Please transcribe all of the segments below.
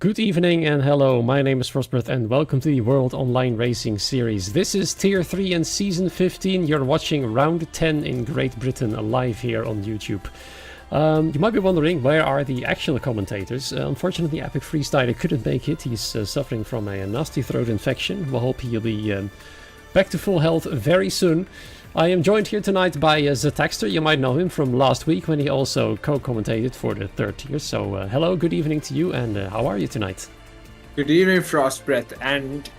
Good evening and hello, my name is Frostbirth and welcome to the World Online Racing Series. This is Tier 3 and Season 15. You're watching Round 10 in Great Britain live here on YouTube. You might be wondering, where are the actual commentators? Unfortunately, Epic Freestyler couldn't make it. He's suffering from a nasty throat infection. We'll hope he'll be back to full health very soon. I am joined here tonight by Zetaxter. You might know him from last week when he also co-commentated for the third tier. So hello, good evening to you, and how are you tonight? Good evening, Frostbreath, and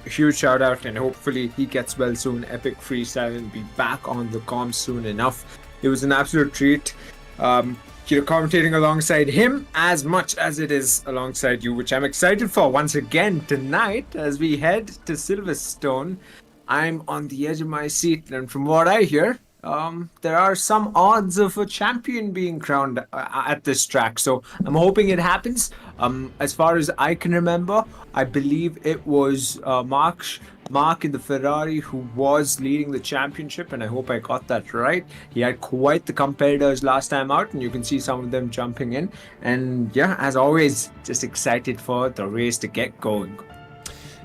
huge shout out, and hopefully he gets well soon. Epic Freestyle will be back on the comms soon enough. It was an absolute treat, commentating alongside him as much as it is alongside you, which I'm excited for once again tonight as we head to Silverstone. I'm on the edge of my seat, and from what I hear, there are some odds of a champion being crowned at this track, so I'm hoping it happens. As far as I can remember, I believe it was Mark in the Ferrari who was leading the championship, and I hope I got that right. He had quite the competitors last time out, and you can see some of them jumping in. And yeah, as always, just excited for the race to get going.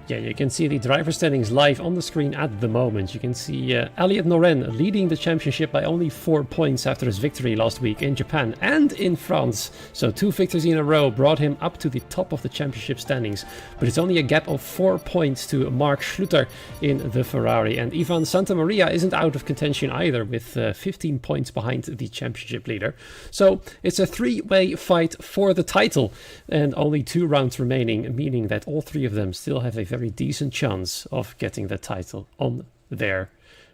Yeah, you can see the driver standings live on the screen at the moment. You can see Elliot Noren leading the championship by only 4 points after his victory last week in Japan and in France. So 2 victories in a row brought him up to the top of the championship standings. But it's only a gap of 4 points to Mark Schluter in the Ferrari. And Ivan Santamaria isn't out of contention either, with 15 points behind the championship leader. So it's a 3-way fight for the title and only 2 rounds remaining, meaning that all 3 of them still have a very decent chance of getting the title on their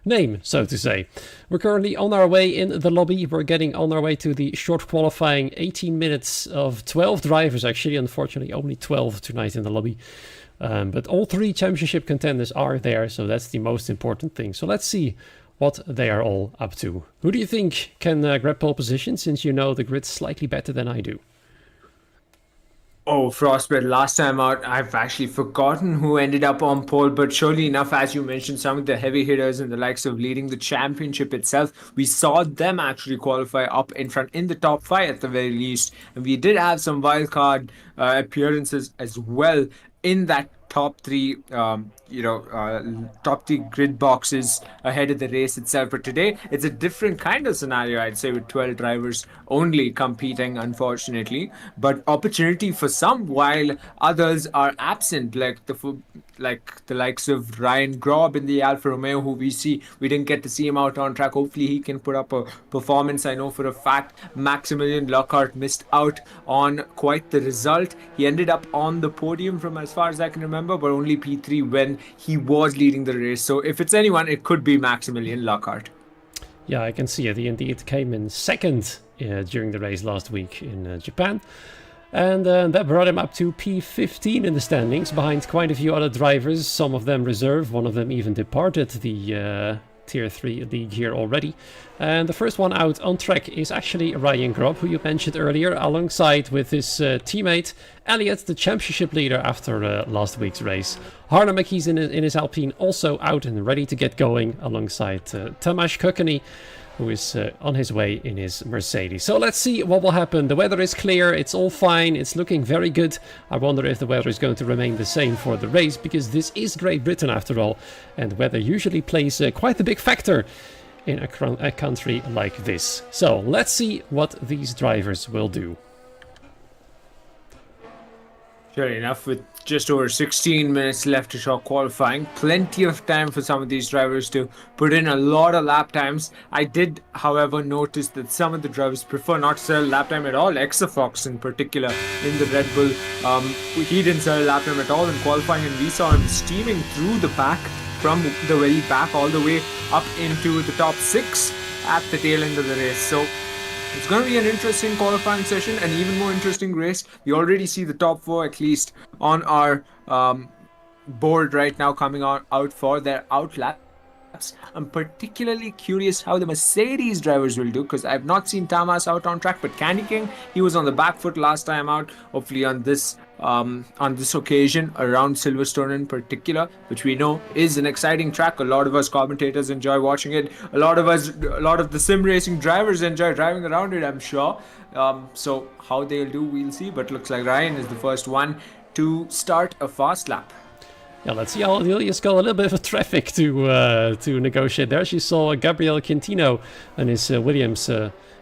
name, so to say. We're currently on our way in the lobby. We're getting on our way to the short qualifying, 18 minutes of 12 drivers, actually. Unfortunately, only 12 tonight in the lobby. But all 3 championship contenders are there, so that's the most important thing. So let's see what they are all up to. Who do you think can grab pole position, since you know the grid slightly better than I do? Oh, Frostbite, last time out, I've actually forgotten who ended up on pole, but surely enough, as you mentioned, some of the heavy hitters and the likes of leading the championship itself, we saw them actually qualify up in front in the top 5 at the very least. And we did have some wildcard appearances as well in that top 3 top 3 grid boxes ahead of the race itself. But today it's a different kind of scenario, I'd say, with 12 drivers only competing, unfortunately, but opportunity for some while others are absent, like the likes of Ryan Grob in the Alfa Romeo, who we didn't get to see him out on track. Hopefully he can put up a performance. I know for a fact Maximilian Lockhart missed out on quite the result. He ended up on the podium from as far as I can remember, but only P3 when he was leading the race. So if it's anyone, it could be Maximilian Lockhart. Yeah, I can see it. He indeed came in second during the race last week in Japan. And that brought him up to P15 in the standings, behind quite a few other drivers, some of them reserve, one of them even departed the Tier 3 league here already. And the first one out on track is actually Ryan Grob, who you mentioned earlier, alongside with his teammate Elliot, the championship leader after last week's race. Harnamek in his Alpine also out and ready to get going, alongside Tamas Kokani, who is on his way in his Mercedes. So let's see what will happen. The weather is clear, it's all fine, it's looking very good. I wonder if the weather is going to remain the same for the race, because this is Great Britain after all, and weather usually plays quite a big factor in a country like this. So let's see what these drivers will do. Sure enough, with just over 16 minutes left to short qualifying, plenty of time for some of these drivers to put in a lot of lap times. I did, however, notice that some of the drivers prefer not to sell lap time at all. Exafox in particular in the Red Bull, he didn't sell lap time at all in qualifying, and we saw him steaming through the pack from the very back all the way up into the top 6 at the tail end of the race. So it's going to be an interesting qualifying session, an even more interesting race. We already see the top 4 at least on our board right now coming out for their outlap. I'm particularly curious how the Mercedes drivers will do because I've not seen Tamas out on track, but Candy King, he was on the back foot last time out. Hopefully on this occasion around Silverstone in particular, which we know is an exciting track. A lot of us commentators enjoy watching it. A lot of the sim racing drivers enjoy driving around it, I'm sure. So how they'll do, we'll see. But looks like Ryan is the first one to start a fast lap. Yeah, let's see how Elias got a little bit of traffic to negotiate there. She saw Gabriel Quintino and his Williams.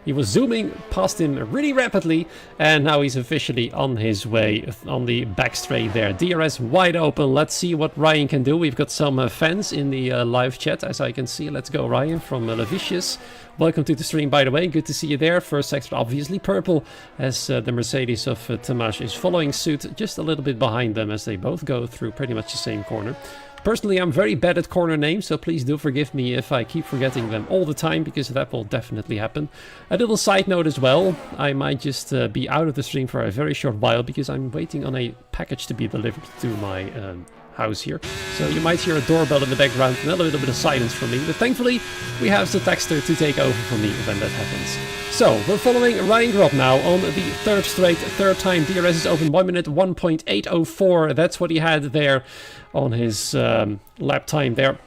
He was zooming past him really rapidly, and now he's officially on his way on the back straight there. DRS wide open. Let's see what Ryan can do. We've got some fans in the live chat, as I can see. Let's go, Ryan from Levicious. Welcome to the stream, by the way. Good to see you there. First sector, obviously purple, as the Mercedes of Tomasz is following suit, just a little bit behind them as they both go through pretty much the same corner. Personally, I'm very bad at corner names, so please do forgive me if I keep forgetting them all the time, because that will definitely happen. A little side note as well, I might just be out of the stream for a very short while, because I'm waiting on a package to be delivered to my house here. So you might hear a doorbell in the background and a little bit of silence from me, but thankfully we have the texter to take over for me when that happens. So we're following Ryan Grob now on the third time. DRS is open 1 minute 1.804. That's what he had there on his lap time there.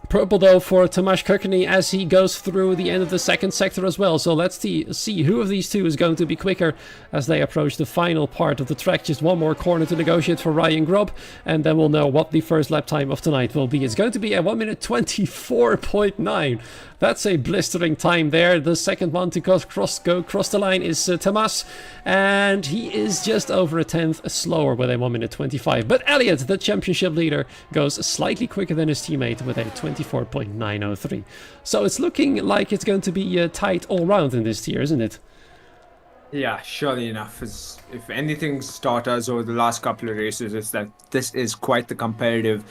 Purple though for Tomasz Kirkany as he goes through the end of the second sector as well. So let's see who of these two is going to be quicker as they approach the final part of the track. Just one more corner to negotiate for Ryan Grob, and then we'll know what the first lap time of tonight will be. It's going to be a 1 minute 24.9. That's a blistering time there. The second one to go across the line is Tamas, and he is just over a tenth slower with a 1 minute 25. But Elliott, the championship leader, goes slightly quicker than his teammate with a 24.903. So it's looking like it's going to be tight all round in this tier, isn't it? Yeah, surely enough. If anything's taught us over the last couple of races, is that this is quite the competitive,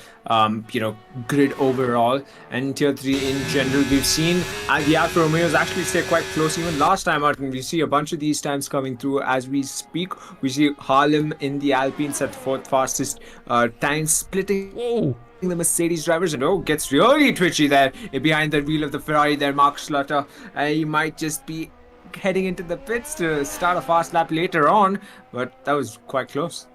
grid overall. And Tier 3 in general, we've seen the Alfa Romeos actually stay quite close even last time out. And we see a bunch of these times coming through as we speak. We see Harlem in the Alpines at the fourth fastest time, splitting. Whoa. The Mercedes drivers, and gets really twitchy there behind the wheel of the Ferrari there. Mark Schlutter, he might just be heading into the pits to start a fast lap later on, but that was quite close.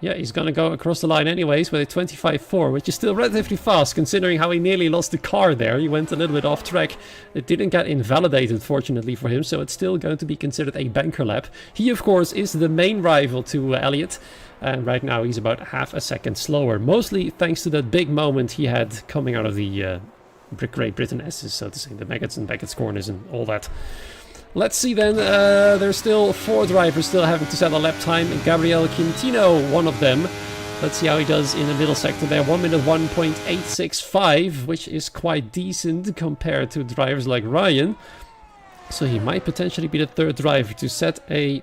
Yeah, he's going to go across the line anyways with a 25.4, which is still relatively fast considering how he nearly lost the car there. He went a little bit off track. It didn't get invalidated, fortunately for him, so it's still going to be considered a banker lap. He, of course, is the main rival to Elliott, and right now he's about half a second slower, mostly thanks to that big moment he had coming out of the Great Britain S's, so to say, the Maggots and Beckett's corners and all that. Let's see then, there's still 4 drivers still having to set a lap time. Gabriel Quintino, one of them. Let's see how he does in the middle sector there. 1 minute 1.865, which is quite decent compared to drivers like Ryan. So he might potentially be the third driver to set a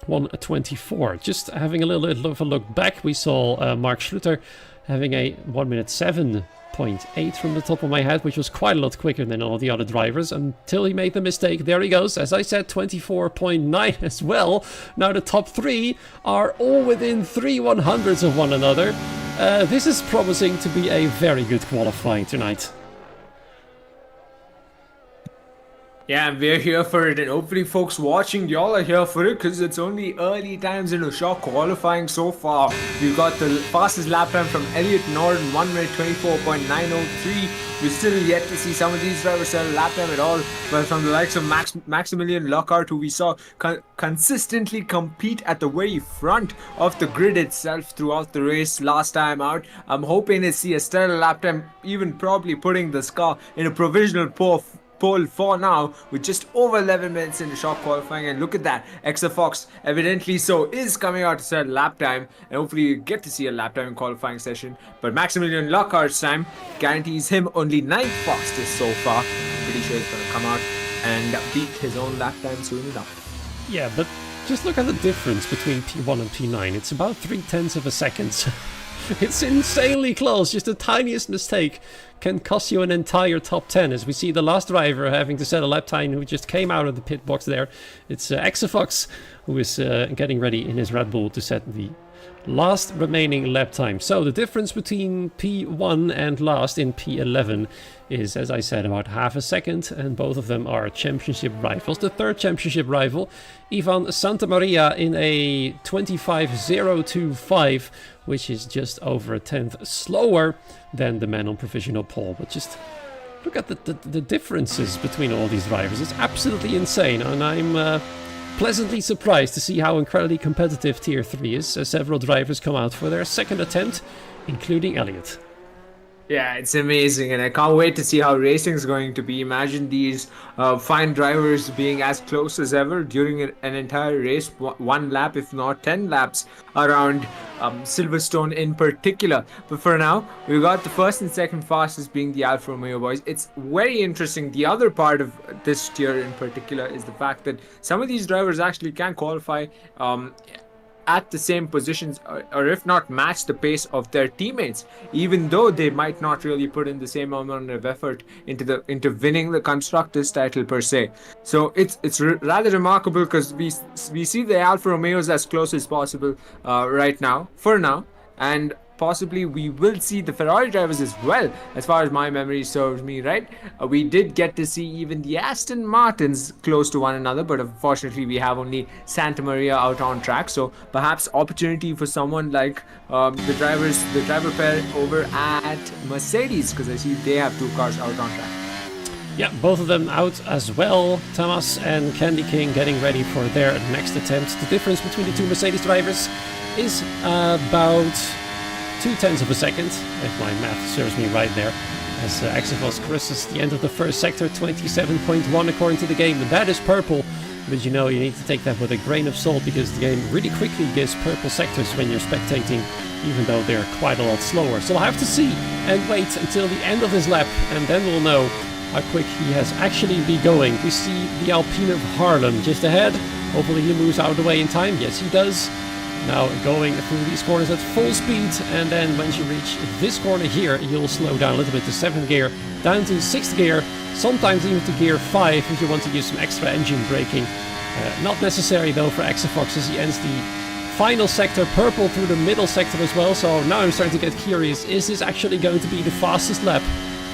1:24. Just having a little bit of a look back, we saw Mark Schluter having a 1 minute 7.8 from the top of my head, which was quite a lot quicker than all the other drivers until he made the mistake. There he goes. As I said, 24.9 as well. Now the top 3 are all within 3/100ths of one another. This is promising to be a very good qualifying tonight. Yeah, we're here for it, and hopefully folks watching, y'all are here for it, because it's only early times in the shock qualifying so far. We've got the fastest lap time from Elliott Norton, 1 minute 24.903. We're still yet to see some of these drivers set a lap time at all, but from the likes of Maximilian Lockhart, who we saw consistently compete at the very front of the grid itself throughout the race last time out, I'm hoping to see a stellar lap time, even probably putting this car in a provisional pole for now, with just over 11 minutes in the shock qualifying. And look at that, Fox evidently so is coming out to set a lap time, and hopefully you get to see a lap time in qualifying session. But Maximilian Lockhart's time guarantees him only 9th fastest so far. I'm pretty sure he's going to come out and beat his own lap time soon enough. Yeah, but just look at the difference between P1 and P9. It's about 0.3 of a second. It's insanely close. Just the tiniest mistake can cost you an entire top 10. As we see the last driver having to set a lap time who just came out of the pit box there. It's Exafox who is getting ready in his Red Bull to set the last remaining lap time. So the difference between P1 and last in P11 is, as I said, about half a second, and both of them are championship rivals. The third championship rival, Ivan Santamaria, in a 25.025, which is just over a tenth slower than the man on provisional pole. But just look at the differences between all these drivers. It's absolutely insane, and I'm pleasantly surprised to see how incredibly competitive Tier 3 is, as several drivers come out for their second attempt, including Elliot. Yeah, it's amazing, and I can't wait to see how racing is going to be. Imagine these fine drivers being as close as ever during an entire race, one lap, if not 10 laps, around Silverstone in particular. But for now, we've got the first and second fastest being the Alfa Romeo boys. It's very interesting. The other part of this tier in particular is the fact that some of these drivers actually can qualify at the same positions, or if not match the pace of their teammates, even though they might not really put in the same amount of effort into winning the constructors title per se. So it's rather remarkable, because we see the Alfa Romeos as close as possible right now, for now, and possibly we will see the Ferrari drivers as well, as far as my memory serves me right. We did get to see even the Aston Martins close to one another, but unfortunately we have only Santa Maria out on track, so perhaps opportunity for someone like the driver pair over at Mercedes, because I see they have two cars out on track. Yeah, both of them out as well. Thomas and Candy King getting ready for their next attempt. The difference between the two Mercedes drivers is about 0.2 of a second, if my math serves me right there, as Exafox crosses the end of the first sector, 27.1 according to the game. That is purple, but you know, you need to take that with a grain of salt, because the game really quickly gives purple sectors when you're spectating, even though they're quite a lot slower. So we'll have to see and wait until the end of this lap, and then we'll know how quick he has actually been going. We see the Alpine of Haarlem just ahead. Hopefully he moves out of the way in time. Yes, he does. Now going through these corners at full speed, and then once you reach this corner here, you'll slow down a little bit to 7th gear, down to 6th gear, sometimes even to gear 5 if you want to use some extra engine braking. Not necessary though for Exafox, as he ends the final sector purple through the middle sector as well. So now I'm starting to get curious, is this actually going to be the fastest lap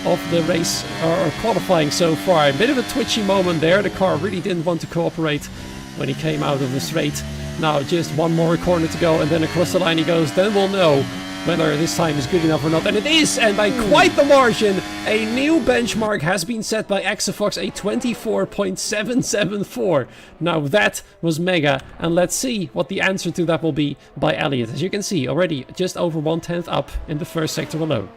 of the race or qualifying so far? A bit of a twitchy moment there, the car really didn't want to cooperate when he came out of the straight. Now just one more corner to go, and then across the line he goes. Then we'll know whether this time is good enough or not. And it is, and by quite the margin. A new benchmark has been set by Exafox, a 24.774. Now that was mega, and let's see what the answer to that will be by Elliot. As you can see, already just over 1/10 up in the first sector alone.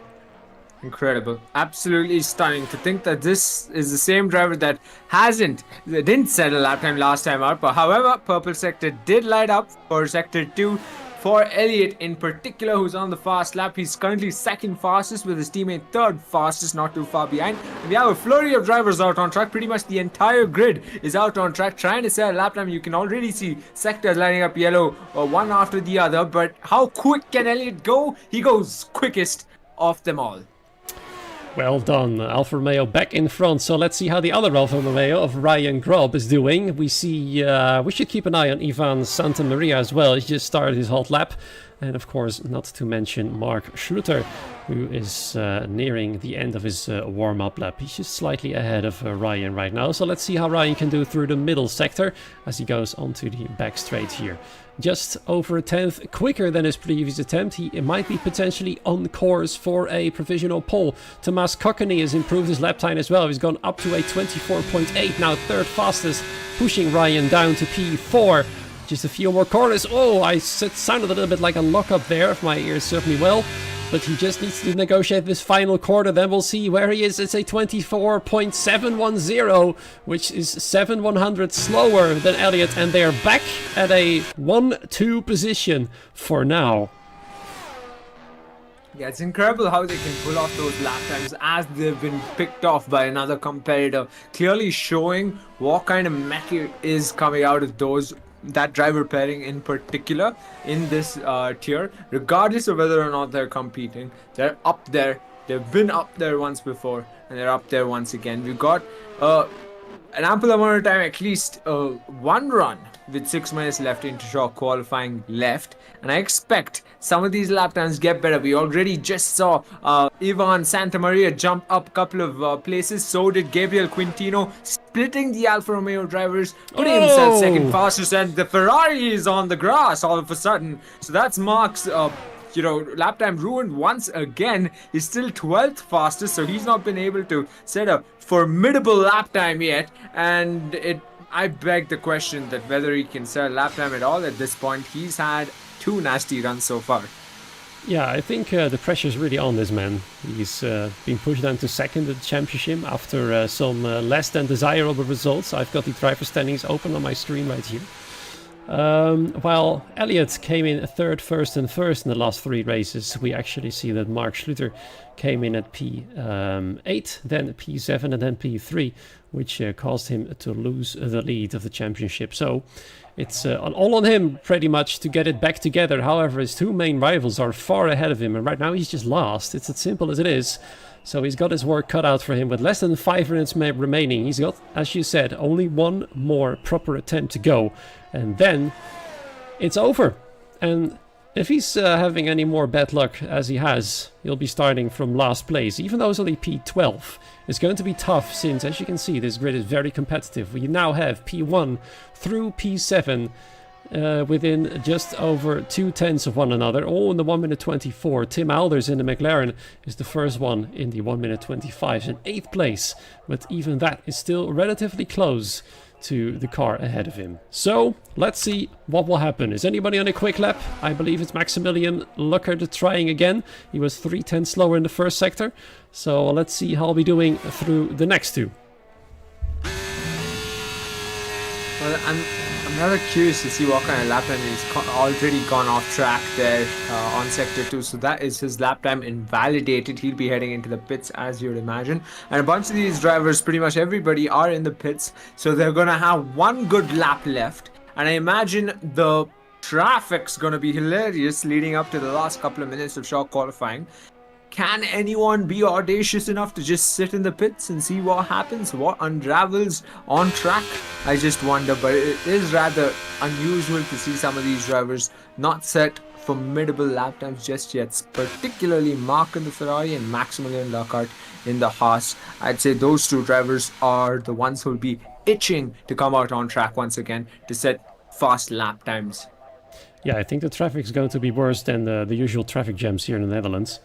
Incredible. Absolutely stunning to think that this is the same driver that didn't set a lap time last time out. But however, purple sector did light up for sector 2 for Elliot in particular, who's on the fast lap. He's currently second fastest, with his teammate third fastest, not too far behind. And we have a flurry of drivers out on track. Pretty much the entire grid is out on track trying to set a lap time. You can already see sectors lining up yellow one after the other. But how quick can Elliot go? He goes quickest of them all. Well done, Alfa Romeo back in front. So let's see how the other Alfa Romeo of Ryan Grob is doing. We see, we should keep an eye on Ivan Santamaria as well. He just started his hot lap. And of course, not to mention Mark Schluter, who is nearing the end of his warm-up lap. He's just slightly ahead of Ryan right now. So let's see how Ryan can do through the middle sector as he goes onto the back straight here. Just over a 10th quicker than his previous attempt. He might be potentially on course for a provisional pole. Tomas Kokkeny has improved his lap time as well. He's gone up to a 24.8, now third fastest, pushing Ryan down to P4. Just a few more corners. Oh, I sounded a little bit like a lockup there, if my ears serve me well. But he just needs to negotiate this final quarter, then we'll see where he is. It's a 24.710, which is 7/100 slower than Elliot, and they're back at a 1-2 position for now. Yeah, it's incredible how they can pull off those lap times as they've been picked off by another competitor, clearly showing what kind of metal is coming out of those that driver pairing in particular in this tier, regardless of whether or not they're competing. They're up there. They've been up there once before, and they're up there once again. We've got an ample amount of time, at least one run with 6 minutes left into short qualifying left, and I expect some of these lap times get better. We already just saw Ivan Santamaria jump up a couple of places. So did Gabriel Quintino, splitting the Alfa Romeo drivers, putting himself second fastest, and the Ferrari is on the grass all of a sudden. So that's Mark's lap time ruined once again. He's still 12th fastest, so he's not been able to set a formidable lap time yet. And I beg the question that whether he can set a lap time at all at this point. He's had 2 nasty runs so far. Yeah, I think the pressure's really on this man. He's been pushed down to second at the championship after some less than desirable results. I've got the driver standings open on my screen right here. While Elliott came in third, first and first in the last 3 races, we actually see that Mark Schluter came in at P8, then P7 and then P3, which caused him to lose the lead of the championship. So it's all on him pretty much to get it back together. However, his 2 main rivals are far ahead of him, and right now he's just last. It's as simple as it is. So he's got his work cut out for him with less than 5 minutes remaining. He's got, as you said, only 1 more proper attempt to go. And then it's over. And if he's having any more bad luck as he has, he'll be starting from last place. Even though it's only P12, it's going to be tough since, as you can see, this grid is very competitive. We now have P1 through P7 within just over 2/10 of one another, all in the 1 minute 24. Tim Alders in the McLaren is the first one in the 1 minute 25 in 8th place, but even that is still relatively close to the car ahead of him. So let's see what will happen. Is anybody on a quick lap? I believe it's Maximilian Luckert trying again. He was 3/10 slower in the first sector, so let's see how he'll be doing through the next 2. Well, I'm rather curious to see what kind of lap time he's already gone off track there on sector 2. So that is his lap time invalidated. He'll be heading into the pits, as you would imagine. And a bunch of these drivers, pretty much everybody, are in the pits. So they're going to have 1 good lap left. And I imagine the traffic's going to be hilarious leading up to the last couple of minutes of short qualifying. Can anyone be audacious enough to just sit in the pits and see what happens, what unravels on track? I just wonder, but it is rather unusual to see some of these drivers not set formidable lap times just yet, particularly Mark in the Ferrari and Maximilian Luckert in the Haas. I'd say those 2 drivers are the ones who will be itching to come out on track once again to set fast lap times. Yeah, I think the traffic is going to be worse than the usual traffic jams here in the Netherlands.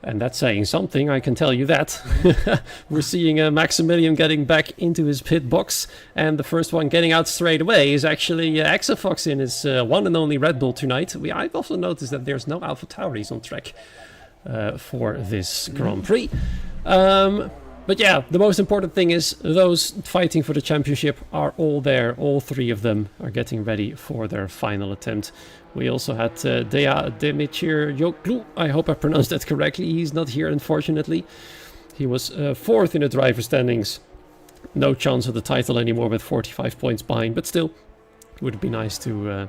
And that's saying something, I can tell you that. We're seeing Maximilian getting back into his pit box, and the first one getting out straight away is actually Exafox in his one and only Red Bull tonight. I've also noticed that there's no Alpha Tauris on track for this Grand Prix. But yeah, the most important thing is those fighting for the championship are all there. All 3 of them are getting ready for their final attempt. We also had Dea Demitrioglu. I hope I pronounced that correctly. He's not here, unfortunately. He was 4th in the driver standings. No chance of the title anymore with 45 points behind. But still, it would be nice to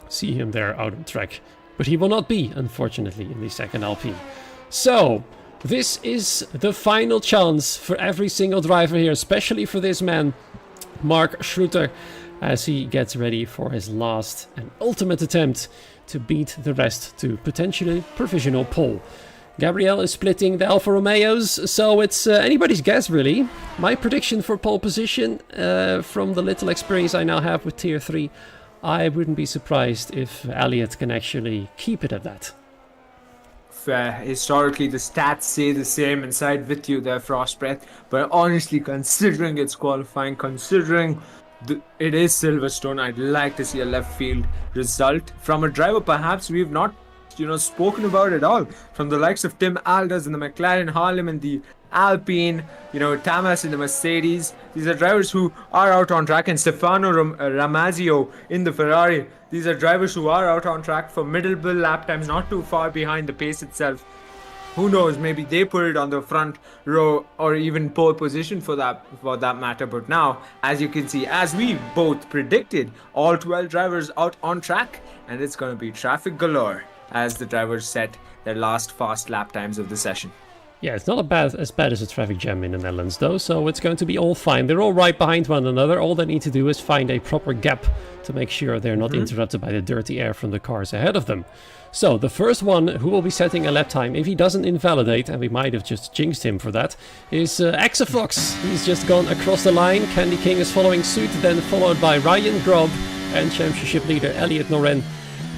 see him there out on track. But he will not be, unfortunately, in the second Alpine. So this is the final chance for every single driver here, especially for this man, Mark Schluter, as he gets ready for his last and ultimate attempt to beat the rest to potentially provisional pole. Gabriel is splitting the Alfa Romeos, so it's anybody's guess really. My prediction for pole position, from the little experience I now have with Tier 3, I wouldn't be surprised if Elliott can actually keep it at that. Historically, the stats say the same inside with you there, Frostbreath. But honestly, considering it's qualifying, considering it is Silverstone, I'd like to see a left field result from a driver perhaps we've not spoken about at all, from the likes of Tim Alders in the McLaren, Harlem in the Alpine, Tamas in the Mercedes. These are drivers who are out on track, and Stefano Ramazio in the Ferrari. These are drivers who are out on track for formidable lap times, not too far behind the pace itself. who knows, maybe they put it on the front row or even pole position for that matter. But now, as you can see, as we both predicted, all 12 drivers out on track, and it's going to be traffic galore as the drivers set their last fast lap times of the session. Yeah, it's not as bad as a traffic jam in the Netherlands though, so it's going to be all fine. They're all right behind one another. All they need to do is find a proper gap to make sure they're not interrupted by the dirty air from the cars ahead of them. So the first one who will be setting a lap time, if he doesn't invalidate, and we might have just jinxed him for that, is Exafox. He's just gone across the line. Candy King is following suit, then followed by Ryan Grob and championship leader Elliot Noren,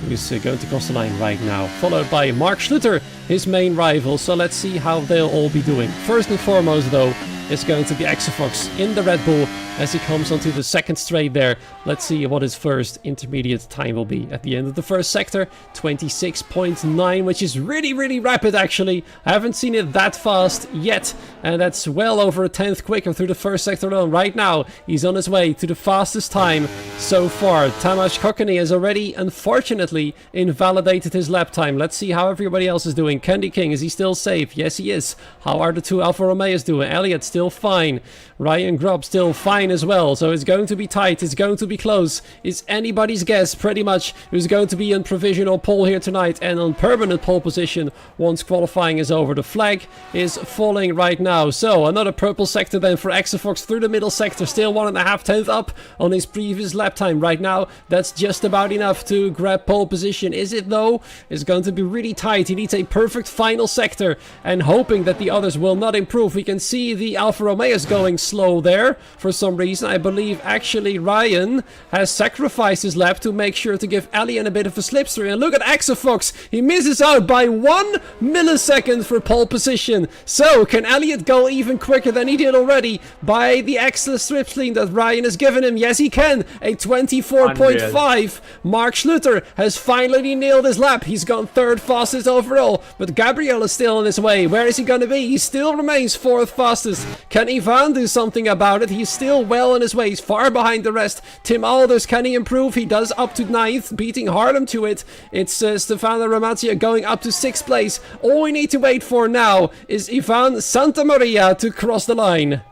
who's going to cross the line right now, followed by Mark Schluter, his main rival. So let's see how they'll all be doing. First and foremost though, it's going to be Exafox in the Red Bull as he comes onto the second straight there. Let's see what his first intermediate time will be at the end of the first sector. 26.9, which is really rapid actually. I haven't seen it that fast yet, and that's well over a tenth quicker through the first sector alone. Right now, he's on his way to the fastest time so far. Tamas Kokani has already, unfortunately, invalidated his lap time. Let's see how everybody else is doing. Candy King, is he still safe? Yes, he is. How are the two Alfa Romeos doing? Elliot still fine. Ryan Grubb still fine as well. So it's going to be tight. It's going to be close. It's anybody's guess, pretty much, who's going to be in provisional pole here tonight and on permanent pole position once qualifying is over. The flag is falling right now. So another purple sector then for Exafox through the middle sector. Still 1.5 tenths up on his previous lap time right now. That's just about enough to grab pole position. Is it though? It's going to be really tight. He needs a perfect final sector and hoping that the others will not improve. We can see the Alfa Romeo's going slow there for some reason. I believe actually Ryan has sacrificed his lap to make sure to give Alien a bit of a slipstream. And look at Exafox. He misses out by 1 millisecond for pole position. So can Elliot go even quicker than he did already by the excellent slipstream that Ryan has given him? Yes, he can. A 24.5. Mark Schluter has finally nailed his lap. He's gone third fastest overall, but Gabriel is still on his way. Where is he going to be? He still remains fourth fastest. Can Ivan do something about it? He's still well on his way. He's far behind the rest. Tim Alders, can he improve? He does, up to 9th, beating Harlem to it. It's Stefano Ramazia going up to 6th place. All we need to wait for now is Ivan Santamaria to cross the line.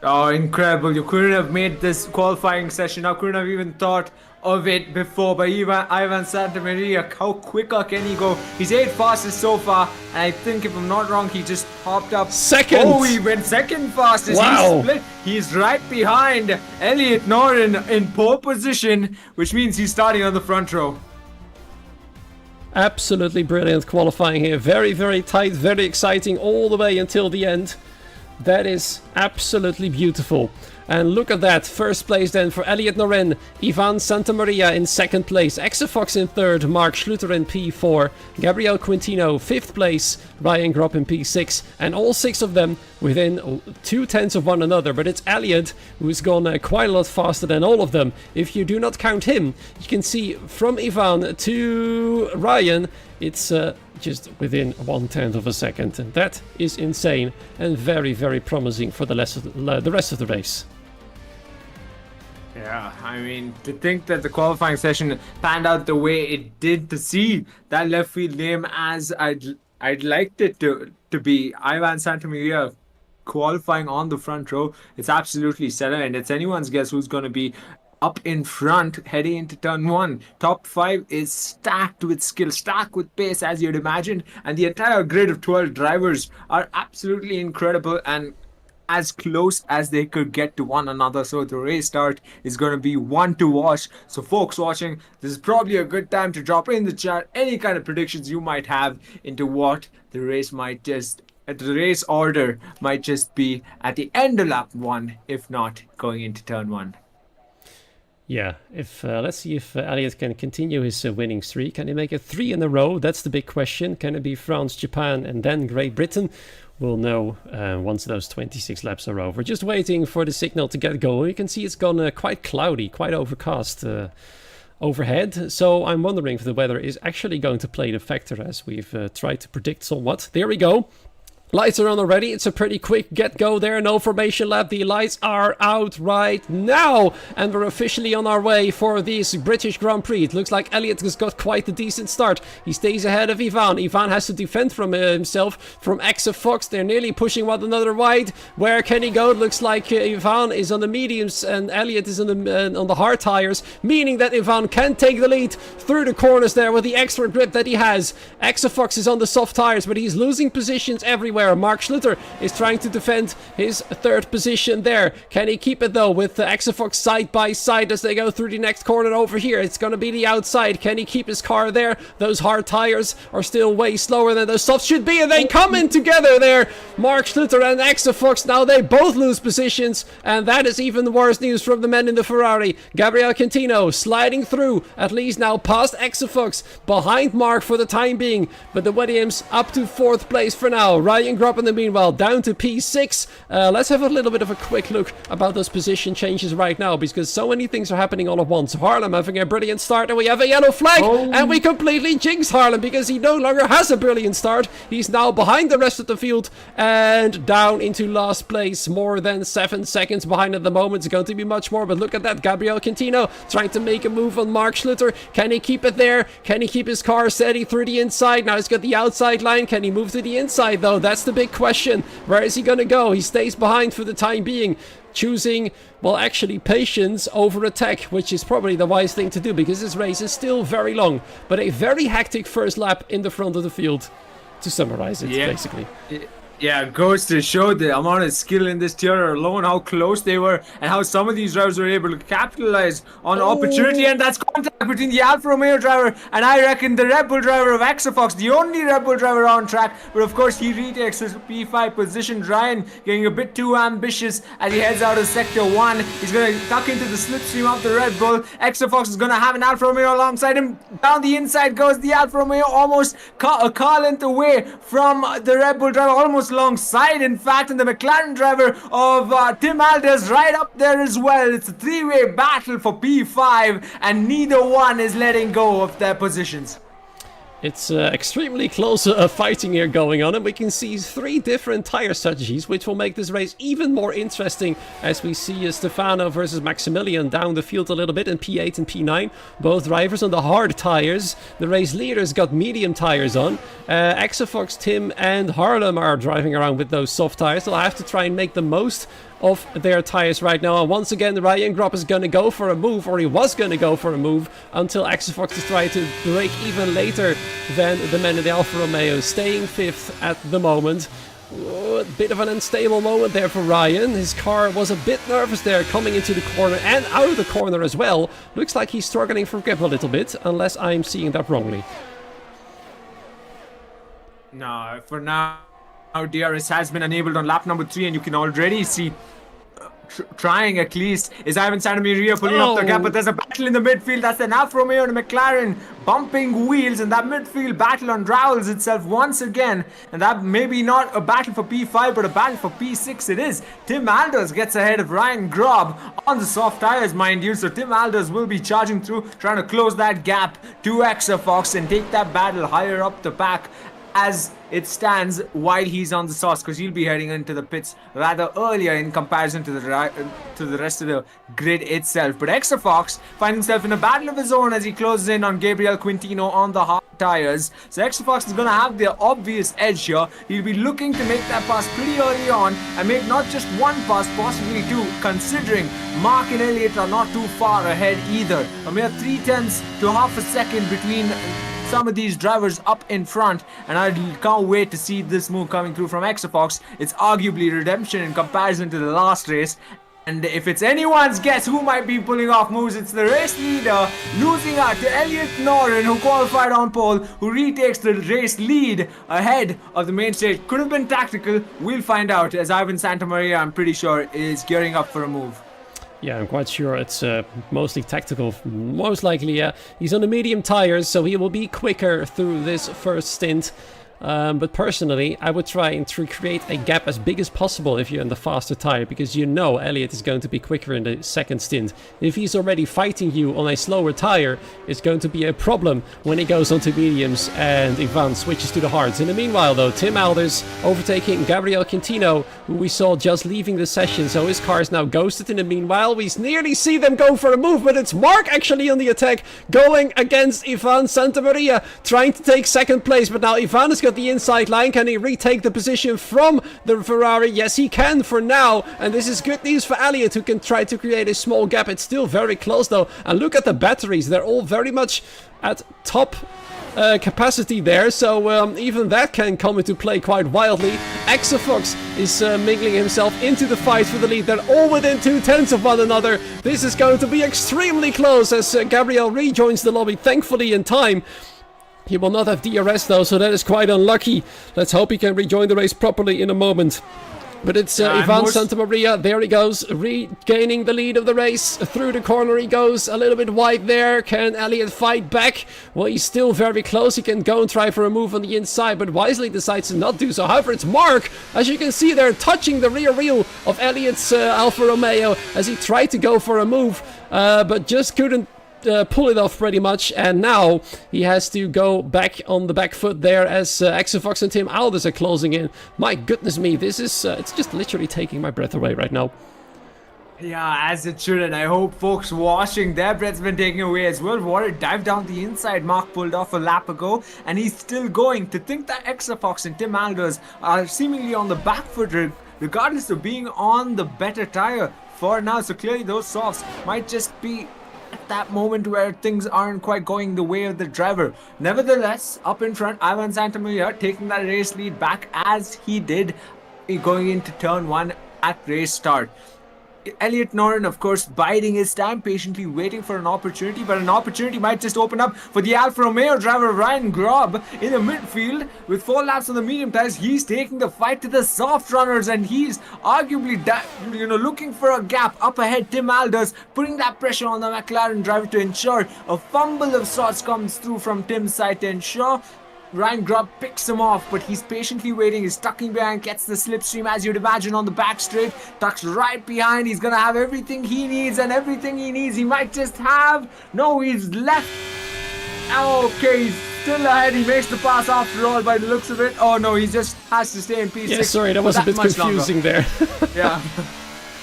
Oh, incredible. You couldn't have made this qualifying session. I couldn't have even thought of it before. But Ivan Santamaria, how quicker can he go? He's 8th fastest so far. And I think, if I'm not wrong, he just popped up second. Oh, he went second fastest. Wow. He's right behind Elliot Noren in pole position, which means he's starting on the front row. Absolutely brilliant qualifying here. Very tight, very exciting all the way until the end. That is absolutely beautiful. And look at that. First place then for Elliot Noren. Ivan Santamaria in second place. Exafox in third. Mark Schluter in P4. Gabriel Quintino 5th place. Ryan Gropp in P6. And all 6 of them within 2 tenths of one another. But it's Elliot who's gone quite a lot faster than all of them. If you do not count him, you can see from Ivan to Ryan, it's just within 1/10 of a second. And that is insane and very promising for the rest of the race. Yeah, I mean, to think that the qualifying session panned out the way it did, to see that left field name as I'd liked it to be, Ivan Santamaria qualifying on the front row, it's absolutely stellar, and it's anyone's guess who's going to be up in front heading into turn 1. Top 5 is stacked with skill, stacked with pace, as you'd imagine, and the entire grid of 12 drivers are absolutely incredible and as close as they could get to one another. So the race start is going to be one to watch. So folks watching, this is probably a good time to drop in the chat any kind of predictions you might have into what the race order might just be at the end of lap 1, if not going into turn 1. Yeah, let's see if Elliot can continue his winning streak. Can he make it 3 in a row? That's the big question. Can it be France, Japan, and then Great Britain? We'll know once those 26 laps are over. Just waiting for the signal to get going. You can see it's gone quite cloudy, quite overcast overhead. So I'm wondering if the weather is actually going to play the factor as we've tried to predict somewhat. There we go. Lights are on already. It's a pretty quick get-go there. No formation lap. The lights are out right now. And we're officially on our way for this British Grand Prix. It looks like Elliot has got quite a decent start. He stays ahead of Ivan. Ivan has to defend from himself from Fox. They're nearly pushing one another wide. Where can he go? It looks like Ivan is on the mediums and Elliot is on the hard tires. Meaning that Ivan can take the lead through the corners there with the extra grip that he has. Fox is on the soft tires, but he's losing positions everywhere. Mark Schluter is trying to defend his third position there. Can he keep it though with Fox side by side as they go through the next corner over here? It's going to be the outside. Can he keep his car there? Those hard tires are still way slower than those softs should be, and they come in together there. Mark Schluter and Fox, now they both lose positions, and that is even worse news from the men in the Ferrari. Gabriel Quintino sliding through, at least now past Fox, behind Mark for the time being, but the Williams up to 4th place for now. Ryan Grubb in the meanwhile down to P6. Let's have a little bit of a quick look about those position changes right now, because so many things are happening all at once. Harlem having a brilliant start, and we have a yellow flag, and we completely jinx Harlem because he no longer has a brilliant start. He's now behind the rest of the field and down into last place, more than 7 seconds behind at the moment. It's going to be much more, but look at that. Gabriel Quintino trying to make a move on Mark Schluter. Can he keep it there? Can he keep his car steady through the inside? Now he's got the outside line. Can he move to the inside though? That's the big question. Where is he going to go? He stays behind for the time being, choosing, well, actually patience over attack, which is probably the wise thing to do because this race is still very long, but a very hectic first lap in the front of the field, to summarize it, basically. Yeah, it goes to show the amount of skill in this tier alone, how close they were, and how some of these drivers were able to capitalize on opportunity. And that's contact between the Alfa Romeo driver and I reckon the Red Bull driver of Fox, the only Red Bull driver on track. But of course, he retakes his P5 position. Ryan getting a bit too ambitious as he heads out of Sector 1. He's going to tuck into the slipstream of the Red Bull. Fox is going to have an Alfa Romeo alongside him. Down the inside goes the Alfa Romeo, almost a car length away from the Red Bull driver, almost alongside, in fact, and the McLaren driver of Tim Alders right up there as well. It's a three-way battle for P5, and neither one is letting go of their positions. It's extremely close fighting here going on, and we can see 3 different tire strategies, which will make this race even more interesting as we see Stefano versus Maximilian down the field a little bit in P8 and P9. Both drivers on the hard tires. The race leaders got medium tires on. Fox, Tim and Harlem are driving around with those soft tires. They'll have to try and make the most of their tires right now, and once again Ryan Grubb is going to go for a move, or he was going to go for a move, until Fox is trying to break even later than the men in the Alfa Romeo, staying 5th at the moment. A bit of an unstable moment there for Ryan. His car was a bit nervous there coming into the corner and out of the corner as well. Looks like he's struggling for grip a little bit, unless I'm seeing that wrongly. No, for now DRS has been enabled on lap number 3, and you can already see trying at least is Ivan Santamaria pulling up the gap, but there's a battle in the midfield. That's an Alfa Romeo and a McLaren bumping wheels, and that midfield battle unravels itself once again, and that maybe not a battle for P5 but a battle for P6 it is. Tim Alders gets ahead of Ryan Grubb on the soft tires, mind you, so Tim Alders will be charging through, trying to close that gap to Fox and take that battle higher up the pack as it stands while he's on the sauce, because he'll be heading into the pits rather earlier in comparison to the rest of the grid itself. But Fox finds himself in a battle of his own as he closes in on Gabriel Quintino on the hard tires. So Fox is going to have the obvious edge here. He'll be looking to make that pass pretty early on and make not just one pass, possibly 2, considering Mark and Elliott are not too far ahead either. A mere 0.3 to half a second between some of these drivers up in front, and I can't wait to see this move coming through from Fox. It's arguably redemption in comparison to the last race, and if it's anyone's guess who might be pulling off moves, it's the race leader losing out to Elliot Norton, who qualified on pole, who retakes the race lead ahead of the main stage. Could have been tactical, we'll find out, as Ivan Santamaria, I'm pretty sure, is gearing up for a move. Yeah, I'm quite sure it's mostly tactical. Most likely, yeah. He's on the medium tires, so he will be quicker through this first stint. But personally, I would try and create a gap as big as possible if you're in the faster tire, because you know Elliott is going to be quicker in the second stint. If he's already fighting you on a slower tire, it's going to be a problem when he goes onto mediums and Ivan switches to the hards. In the meanwhile though, Tim Alders overtaking Gabriel Quintino, who we saw just leaving the session, so his car is now ghosted. In the meanwhile, we nearly see them go for a move, but it's Mark actually on the attack, going against Ivan Santamaria, trying to take second place, but now Ivan has got the inside line. Can he retake the position from the Ferrari? Yes, he can for now, and this is good news for Elliott, who can try to create a small gap. It's still very close though, and look at the batteries, they're all very much at top capacity there, so even that can come into play quite wildly. Exafox is mingling himself into the fight for the lead. They're all within 2/10 of one another. This is going to be extremely close as Gabriel rejoins the lobby, thankfully in time. He will not have DRS though, so that is quite unlucky. Let's hope he can rejoin the race properly in a moment. But it's Ivan Santamaria, there he goes, regaining the lead of the race. Through the corner he goes, a little bit wide there. Can Elliott fight back? Well, he's still very close. He can go and try for a move on the inside, but wisely decides to not do so. However, it's Mark, as you can see there, touching the rear wheel of Elliott's Alfa Romeo as he tried to go for a move, but just couldn't pull it off pretty much, and now he has to go back on the back foot there as Exafox and Tim Alders are closing in. My goodness me, this is it's just literally taking my breath away right now. Yeah, as it should, and I hope folks watching, their breath's been taken away as well. WOR dived down the inside. Mark pulled off a lap ago, and he's still going. To think that Exafox and Tim Alders are seemingly on the back foot regardless of being on the better tire for now, so clearly those softs might just be at that moment where things aren't quite going the way of the driver. Nevertheless, up in front, Ivan Santamaria taking that race lead back as he did going into turn 1 at race start. Elliott Norton, of course, biding his time, patiently waiting for an opportunity, but an opportunity might just open up for the Alfa Romeo driver Ryan Grob in the midfield. With 4 laps on the medium tires, he's taking the fight to the soft runners, and he's arguably looking for a gap up ahead. Tim Alders putting that pressure on the McLaren driver to ensure a fumble of sorts comes through from Tim's side to ensure Ryan Grubb picks him off, but he's patiently waiting. He's tucking behind, gets the slipstream as you'd imagine on the back straight, tucks right behind. He's gonna have everything he needs, and everything he needs he might just have. No, he's left. Okay, he's still ahead. He makes the pass after all by the looks of it. Oh no, he just has to stay in P6. Yeah, sorry, that was a bit confusing there. Yeah.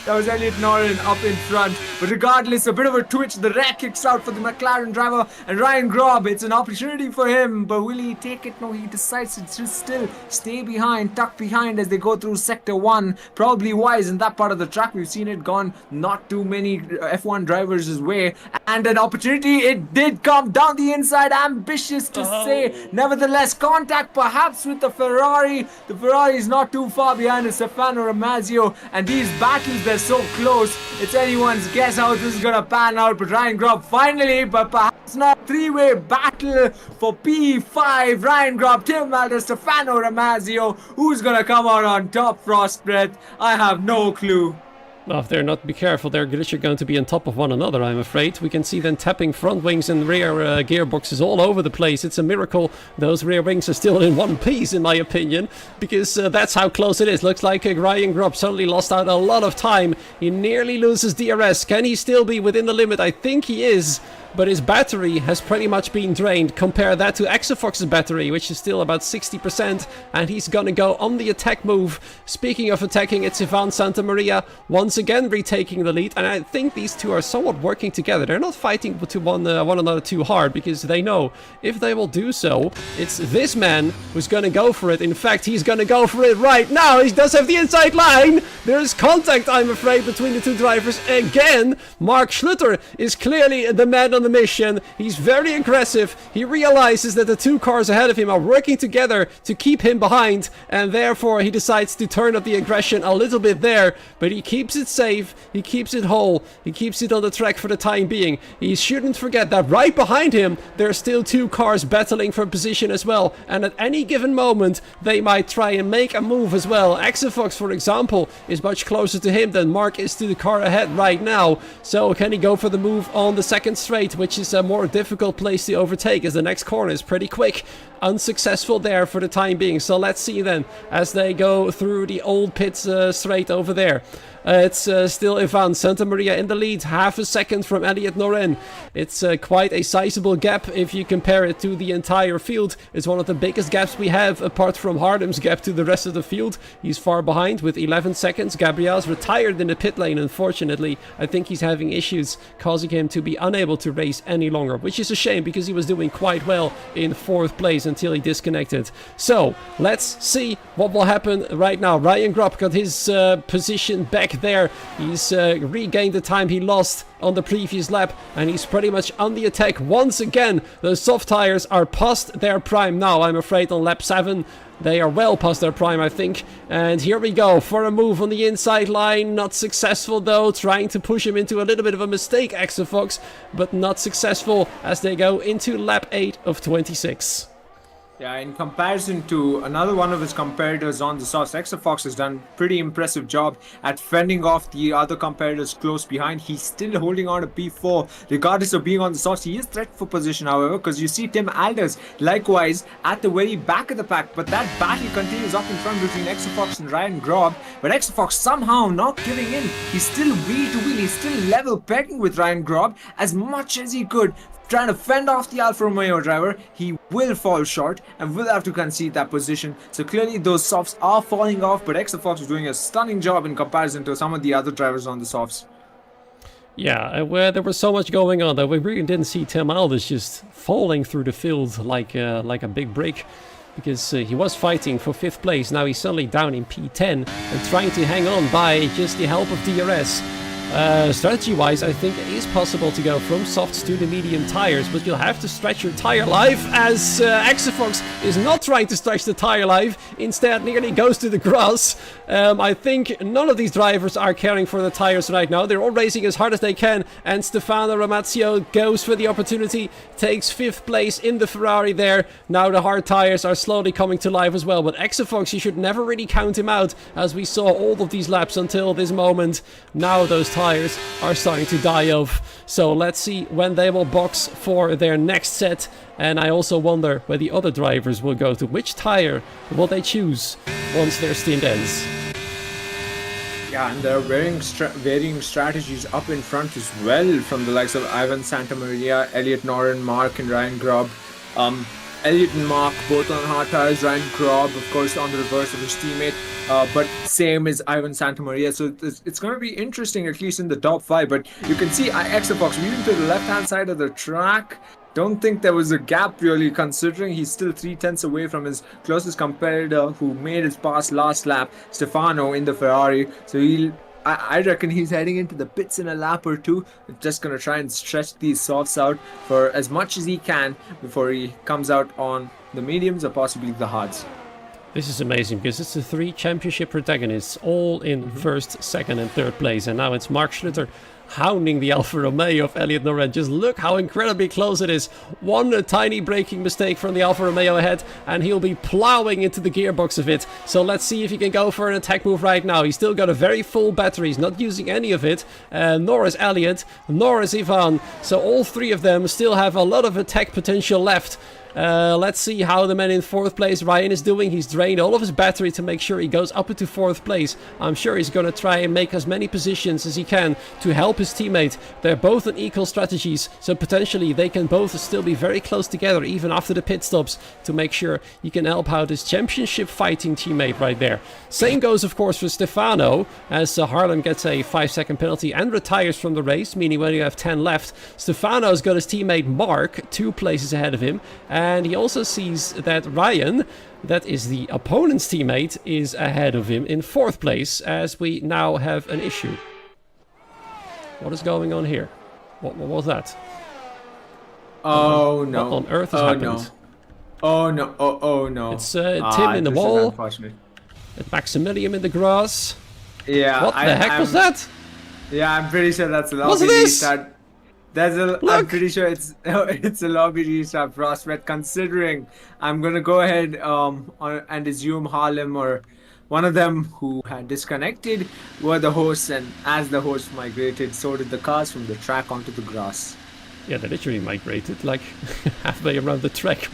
That was Elliott Norton up in front. But regardless, a bit of a twitch. The rear kicks out for the McLaren driver. And Ryan Grob, it's an opportunity for him. But will he take it? No, he decides to just still stay behind, tuck behind as they go through Sector 1. Probably wise in that part of the track. We've seen it gone not too many F1 drivers' way. And an opportunity, it did come down the inside. Ambitious to say. Nevertheless, contact perhaps with the Ferrari. The Ferrari is not too far behind Stefano Ramazio. And these battles, they're so close. It's anyone's guess how this is gonna pan out. But Ryan Grob finally, but perhaps not, 3-way battle for P5. Ryan Grob, Tim Alders, Stefano Ramazio. Who's gonna come out on top, Frostbreath? I have no clue. Well, if they're not be careful, they're literally going to be on top of one another, I'm afraid. We can see them tapping front wings and rear gearboxes all over the place. It's a miracle those rear wings are still in one piece, in my opinion, because that's how close it is. Looks like Ryan Grubb suddenly lost out a lot of time. He nearly loses DRS. Can he still be within the limit? I think he is. But his battery has pretty much been drained. Compare that to Exafox's battery, which is still about 60%, and he's gonna go on the attack move. Speaking of attacking, it's Ivan Santamaria once again retaking the lead, and I think these two are somewhat working together. They're not fighting to one another too hard, because they know if they will do so, it's this man who's gonna go for it. In fact, he's gonna go for it right now. He does have the inside line. There is contact, I'm afraid, between the two drivers again. Mark Schluter is clearly the man on the mission. He's very aggressive. He realizes that the two cars ahead of him are working together to keep him behind, and therefore he decides to turn up the aggression a little bit there, but he keeps it safe, he keeps it whole, he keeps it on the track for the time being. He shouldn't forget that right behind him there are still two cars battling for position as well, and at any given moment they might try and make a move as well. Exafox, for example, is much closer to him than Mark is to the car ahead right now, so can he go for the move on the second straight? 8, which is a more difficult place to overtake, as the next corner is pretty quick. Unsuccessful there for the time being. So let's see then, as they go through the old pit straight over there. It's still Ivan Santa Maria in the lead, half a second from Elliot Noren. It's quite a sizable gap if you compare it to the entire field. It's one of the biggest gaps we have, apart from Hardem's gap to the rest of the field. He's far behind with 11 seconds. Gabriel's retired in the pit lane, unfortunately. I think he's having issues causing him to be unable to race any longer, which is a shame because he was doing quite well in 4th place until he disconnected. So let's see what will happen right now. Ryan Gropp got his position back there. He's regained the time he lost on the previous lap, and he's pretty much on the attack once again. Those soft tires are past their prime now, I'm afraid, on lap 7. They are well past their prime, I think. And here we go for a move on the inside line. Not successful though, trying to push him into a little bit of a mistake, Exafox, but not successful as they go into lap 8 of 26. Yeah, in comparison to another one of his competitors on the softs, Exafox has done a pretty impressive job at fending off the other competitors close behind. He's still holding on to P4 regardless of being on the softs. He is threat for position, however, because you see Tim Alders likewise at the very back of the pack, but that battle continues up in front between Exafox and Ryan Grob. But Exafox somehow not giving in. He's still wheel to wheel. He's still level pegging with Ryan Grob as much as he could, trying to fend off the Alfa Romeo driver. He will fall short and will have to concede that position. So clearly those softs are falling off, but Exafox is doing a stunning job in comparison to some of the other drivers on the softs. Yeah, where there was so much going on that we really didn't see Tim Alders just falling through the field like a big brick, because he was fighting for 5th place. Now he's suddenly down in P10 and trying to hang on by just the help of DRS. Strategy-wise, I think it is possible to go from softs to the medium tires, but you'll have to stretch your tire life, as Exafox is not trying to stretch the tire life, instead nearly goes to the grass. I think none of these drivers are caring for the tires right now. They're all racing as hard as they can, and Stefano Ramazio goes for the opportunity, takes 5th place in the Ferrari there. Now the hard tires are slowly coming to life as well, but Exafox, you should never really count him out, as we saw all of these laps until this moment. Now those tires are starting to die off. So let's see when they will box for their next set. And I also wonder where the other drivers will go to. Which tire will they choose once their stint ends? Yeah, and there are varying strategies up in front as well, from the likes of Ivan Santamaria, Elliot Noren, Mark and Ryan Grob. Elliot and Mark both on hard tires, Ryan Grob of course on the reverse of his teammate, but same as Ivan Santamaria. So it's going to be interesting, at least in the top 5. But you can see Exafox moving to the left hand side of the track. Don't think there was a gap really, considering he's still 3/10 away from his closest competitor who made his pass last lap, Stefano in the Ferrari. So I reckon he's heading into the pits in a lap or two. Just going to try and stretch these softs out for as much as he can before he comes out on the mediums or possibly the hards. This is amazing, because it's the 3 championship protagonists, all in 1st, 2nd and 3rd place. And now it's Mark Schlitter hounding the Alfa Romeo of Elliot Noren. Just look how incredibly close it is. One tiny braking mistake from the Alfa Romeo ahead, and he'll be plowing into the gearbox of it. So let's see if he can go for an attack move right now. He's still got a very full battery. He's not using any of it. Nor is Elliot, nor is Ivan. So all 3 of them still have a lot of attack potential left. Let's see how the man in 4th place, Ryan, is doing. He's drained all of his battery to make sure he goes up into 4th place. I'm sure he's going to try and make as many positions as he can to help his teammate. They're both on equal strategies, so potentially they can both still be very close together even after the pit stops, to make sure he can help out his championship fighting teammate right there. Same goes of course for Stefano, as Harlem gets a 5-second penalty and retires from the race, meaning when you have 10 left, Stefano's got his teammate Mark 2 places ahead of him. And he also sees that Ryan, that is the opponent's teammate, is ahead of him in 4th place, as we now have an issue. What is going on here? What was that? Oh no. What on earth has happened? No. Oh no. Oh no. It's Tim in the wall. And Maximilian in the grass. Yeah. What the heck was that? Yeah, I'm pretty sure that's a lobby What's this? restart. I'm pretty sure it's a lobby restart, Frostbite, considering I'm gonna go ahead and assume Harlem or one of them who had disconnected were the hosts, and as the hosts migrated, so did the cars from the track onto the grass. Yeah, they literally migrated like halfway around the track.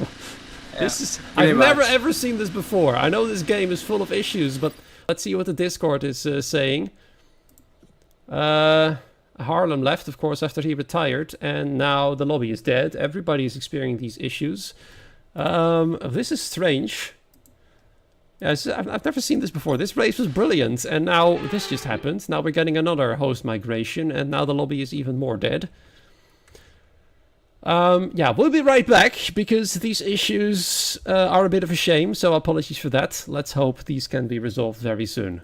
This is pretty I've never much. ever seen this before. I know this game is full of issues, but let's see what the Discord is saying. Harlem left, of course, after he retired, and now the lobby is dead. Everybody is experiencing these issues. This is strange. Yes, I've never seen this before. This race was brilliant, and now this just happened. Now we're getting another host migration, and now the lobby is even more dead. Yeah, we'll be right back, because these issues are a bit of a shame, so apologies for that. Let's hope these can be resolved very soon.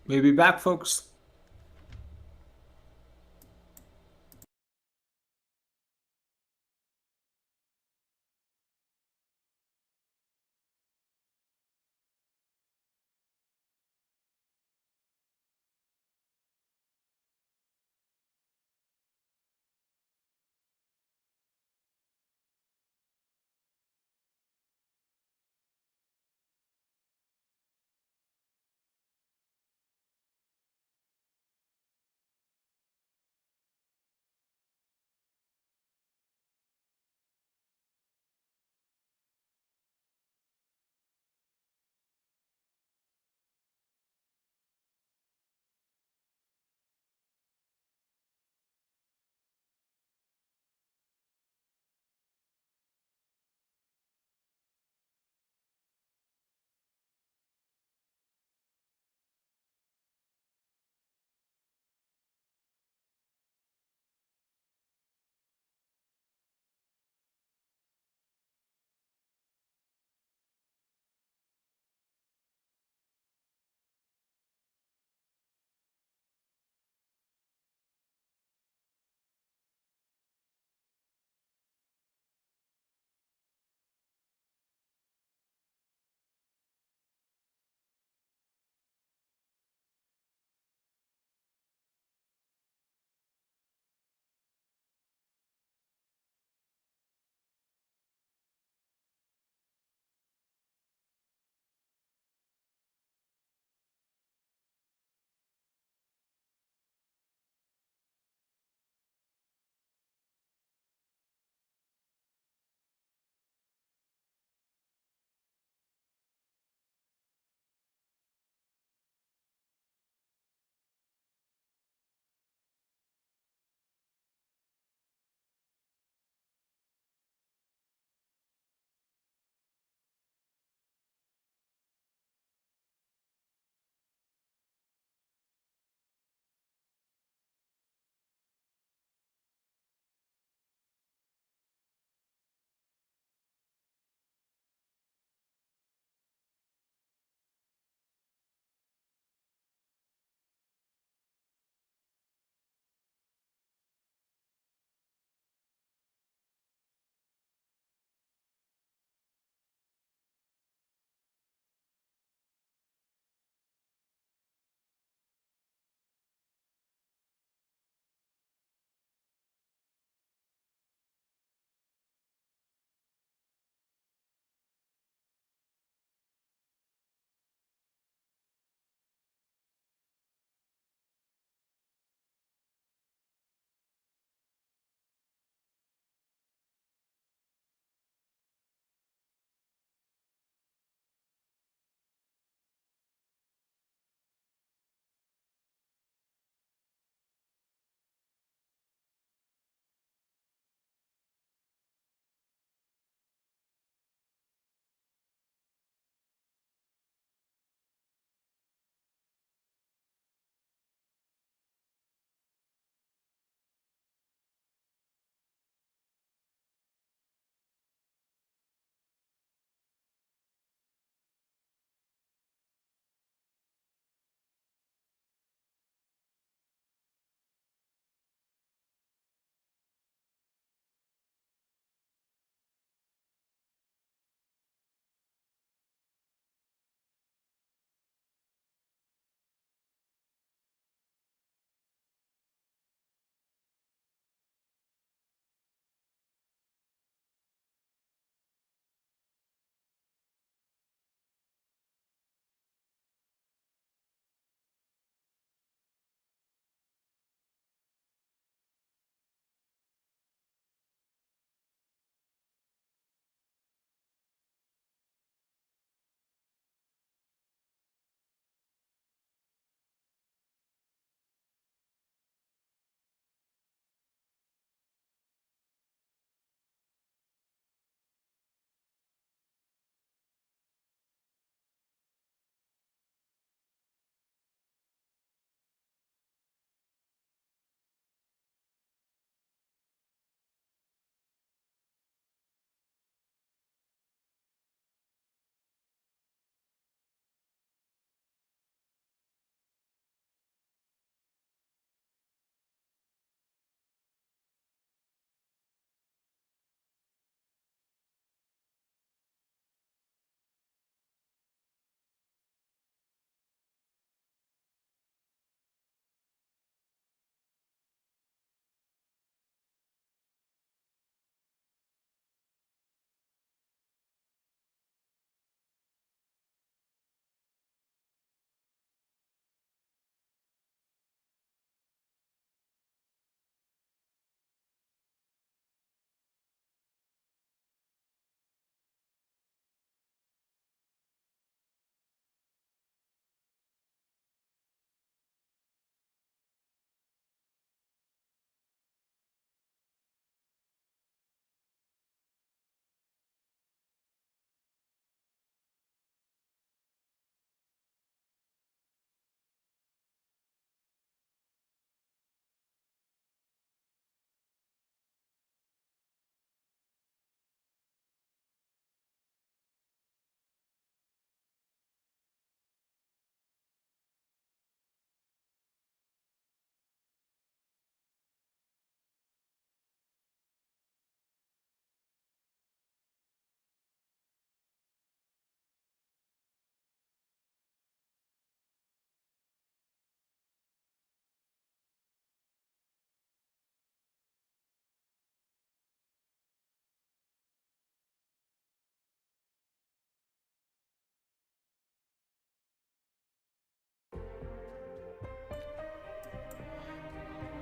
We'll be back, folks.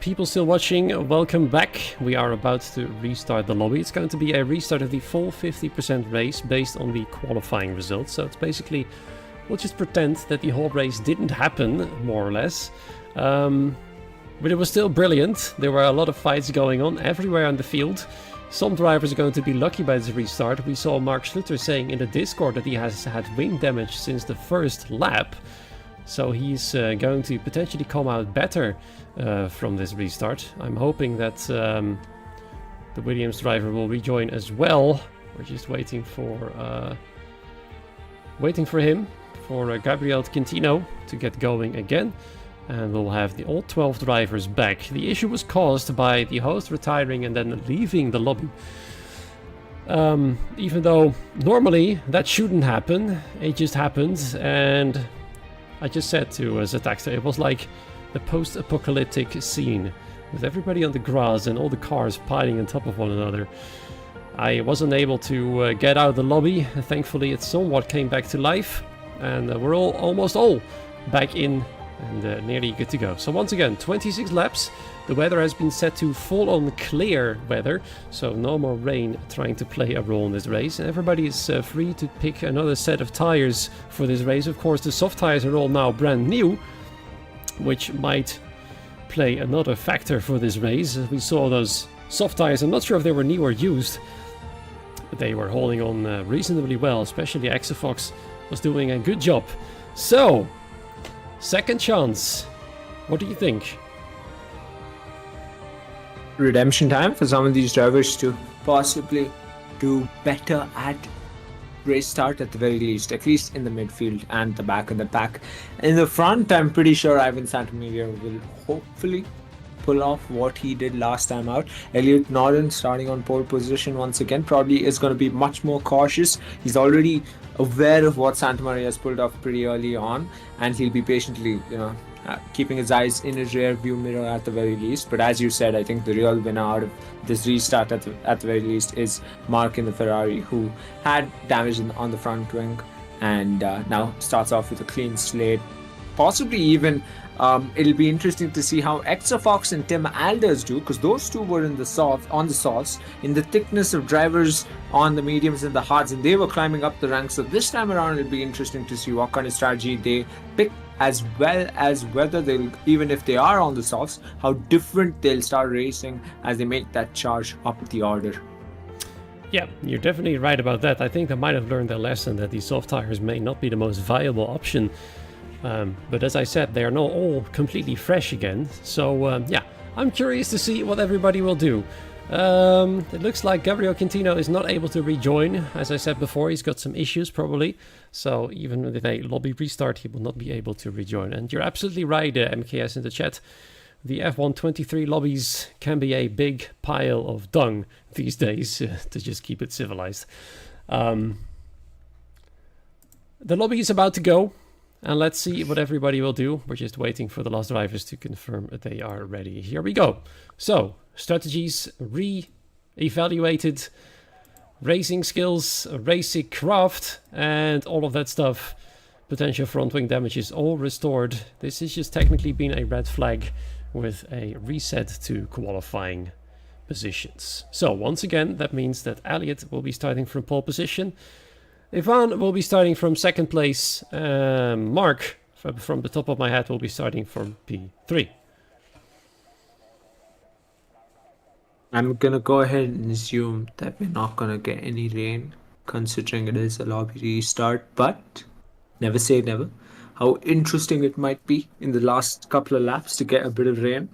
people still watching, welcome back. We are about to restart the lobby. It's going to be a restart of the full 50% race based on the qualifying results. So it's basically, we'll just pretend that the whole race didn't happen, more or less. But it was still brilliant. There were a lot of fights going on everywhere on the field. Some drivers are going to be lucky by this restart. We saw Mark Schluter saying in the Discord that he has had wing damage since the first lap. So he's going to potentially come out better from this restart. I'm hoping that the Williams driver will rejoin as well. We're just waiting for him, for Gabriel Quintino to get going again. And we'll have the all 12 drivers back. The issue was caused by the host retiring and then leaving the lobby. Even though normally that shouldn't happen, it just happened. And I just said to Zetaxter, it was like the post-apocalyptic scene with everybody on the grass and all the cars piling on top of one another. I wasn't able to get out of the lobby. Thankfully, it somewhat came back to life, and we're almost all back in and nearly good to go. So once again, 26 laps. The weather has been set to full-on clear weather, so no more rain trying to play a role in this race. And everybody is free to pick another set of tires for this race. Of course, the soft tires are all now brand new, which might play another factor for this race. We saw those soft tires. I'm not sure if they were new or used, but they were holding on reasonably well, especially Exafox was doing a good job. So, second chance. What do you think? Redemption time for some of these drivers to possibly do better at race start at the very least, at least in the midfield and the back of the pack. In the front, I'm pretty sure Ivan Santamaria will hopefully pull off what he did last time out. Elliot Norton starting on pole position once again probably is going to be much more cautious. He's already aware of what Santamaria has pulled off pretty early on, and he'll be patiently, keeping his eyes in his rear view mirror at the very least. But as you said, I think the real winner out of this restart at the very least is Mark in the Ferrari, who had damage on the front wing and now starts off with a clean slate. Possibly even it'll be interesting to see how Exafox and Tim Alders do, because those two were on the softs, in the thickness of drivers on the mediums and the hards, and they were climbing up the ranks. So this time around, it'll be interesting to see what kind of strategy they pick, as well as whether they'll, even if they are on the softs, how different they'll start racing as they make that charge up the order. Yeah, you're definitely right about that. I think they might have learned their lesson that these soft tires may not be the most viable option. But as I said, they are now all completely fresh again. So yeah, I'm curious to see what everybody will do. It looks like Gabriel Quintino is not able to rejoin. As I said before, he's got some issues probably. So even with a lobby restart, he will not be able to rejoin. And you're absolutely right, MKS in the chat. The F1 23 lobbies can be a big pile of dung these days, to just keep it civilized. The lobby is about to go. And let's see what everybody will do. We're just waiting for the last drivers to confirm that they are ready. Here we go. So, strategies re-evaluated, racing skills, racing craft, and all of that stuff. Potential front wing damage is all restored. This has just technically been a red flag with a reset to qualifying positions. So, once again, that means that Elliot will be starting from pole position. Ivan will be starting from second place. Mark, from the top of my head, will be starting from P3. I'm gonna go ahead and assume that we're not gonna get any rain, considering it is a lobby restart, but never say never. How interesting it might be in the last couple of laps to get a bit of rain.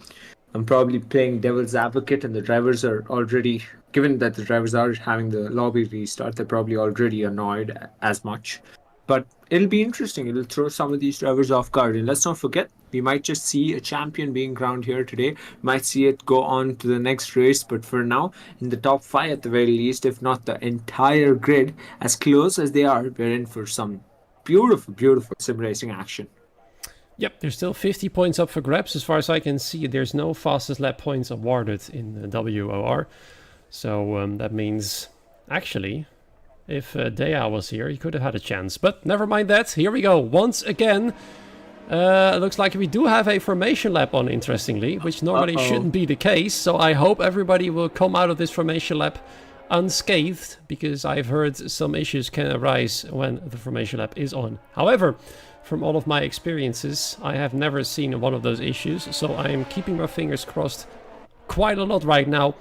I'm probably playing devil's advocate, and the drivers are already, given that the drivers are having the lobby restart, they're probably already annoyed as much. But it'll be interesting. It'll throw some of these drivers off guard. And let's not forget, we might just see a champion being crowned here today. Might see it go on to the next race. But for now, in the top 5 at the very least, if not the entire grid, as close as they are, we're in for some beautiful, beautiful sim racing action. Yep, there's still 50 points up for grabs. As far as I can see, there's no fastest lap points awarded in the WOR. So that means, actually, if Dea was here, he could have had a chance. But never mind that. Here we go. Once again, Looks like we do have a formation lap on, interestingly, which normally shouldn't be the case. So I hope everybody will come out of this formation lap unscathed, because I've heard some issues can arise when the formation lap is on. However, from all of my experiences, I have never seen one of those issues, so I am keeping my fingers crossed quite a lot right now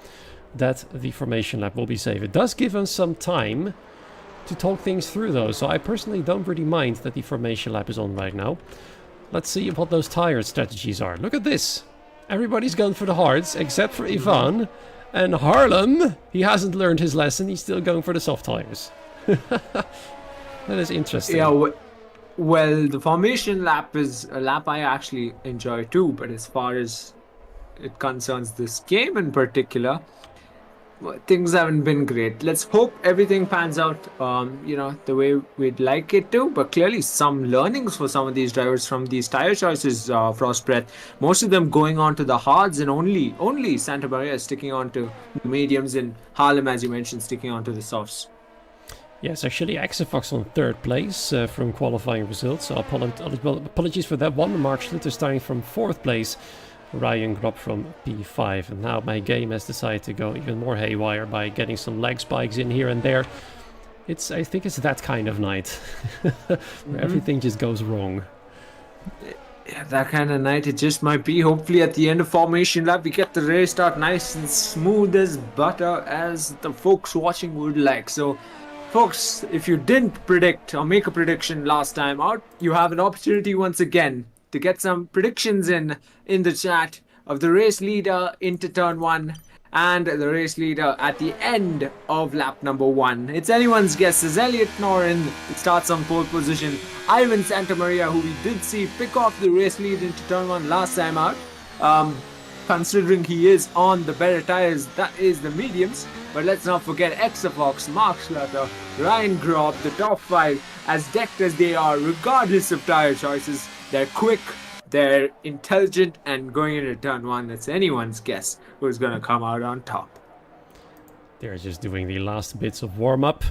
that the formation lap will be safe. It does give us some time to talk things through though, so I personally don't really mind that the formation lap is on right now. Let's see what those tire strategies are. Look at this. Everybody's going for the hards except for Ivan. And Harlem, he hasn't learned his lesson. He's still going for the soft tires. That is interesting. Yeah, well, the formation lap is a lap I actually enjoy too. But as far as it concerns this game in particular, things haven't been great. Let's hope everything pans out, the way we'd like it to. But clearly, some learnings for some of these drivers from these tire choices, Frost Breath. Most of them going on to the hards, and only Santa Maria sticking on to the mediums, and Harlem, as you mentioned, sticking on to the softs. Yes, actually, Exafox on 3rd place from qualifying results. So apologies for that one. Mark Schlitter starting from 4th place. Ryan Grob from P5, and now my game has decided to go even more haywire by getting some leg spikes in here and there. I think it's that kind of night where everything just goes wrong. Yeah, that kind of night it just might be. Hopefully at the end of formation lap we get the race start nice and smooth as butter, as the folks watching would like. So folks, if you didn't predict or make a prediction last time out, you have an opportunity once again to get some predictions in the chat of the race leader into turn 1 and the race leader at the end of lap number 1. It's anyone's guess, as Elliot Norin starts on pole position. Ivan Santamaria, who we did see pick off the race lead into turn 1 last time out, considering he is on the better tires, that is the mediums. But let's not forget Exafox, Mark Schlatter, Ryan Grob, the top 5, as decked as they are, regardless of tire choices. They're quick, they're intelligent, and going into turn 1, it's anyone's guess who's going to come out on top. They're just doing the last bits of warm-up.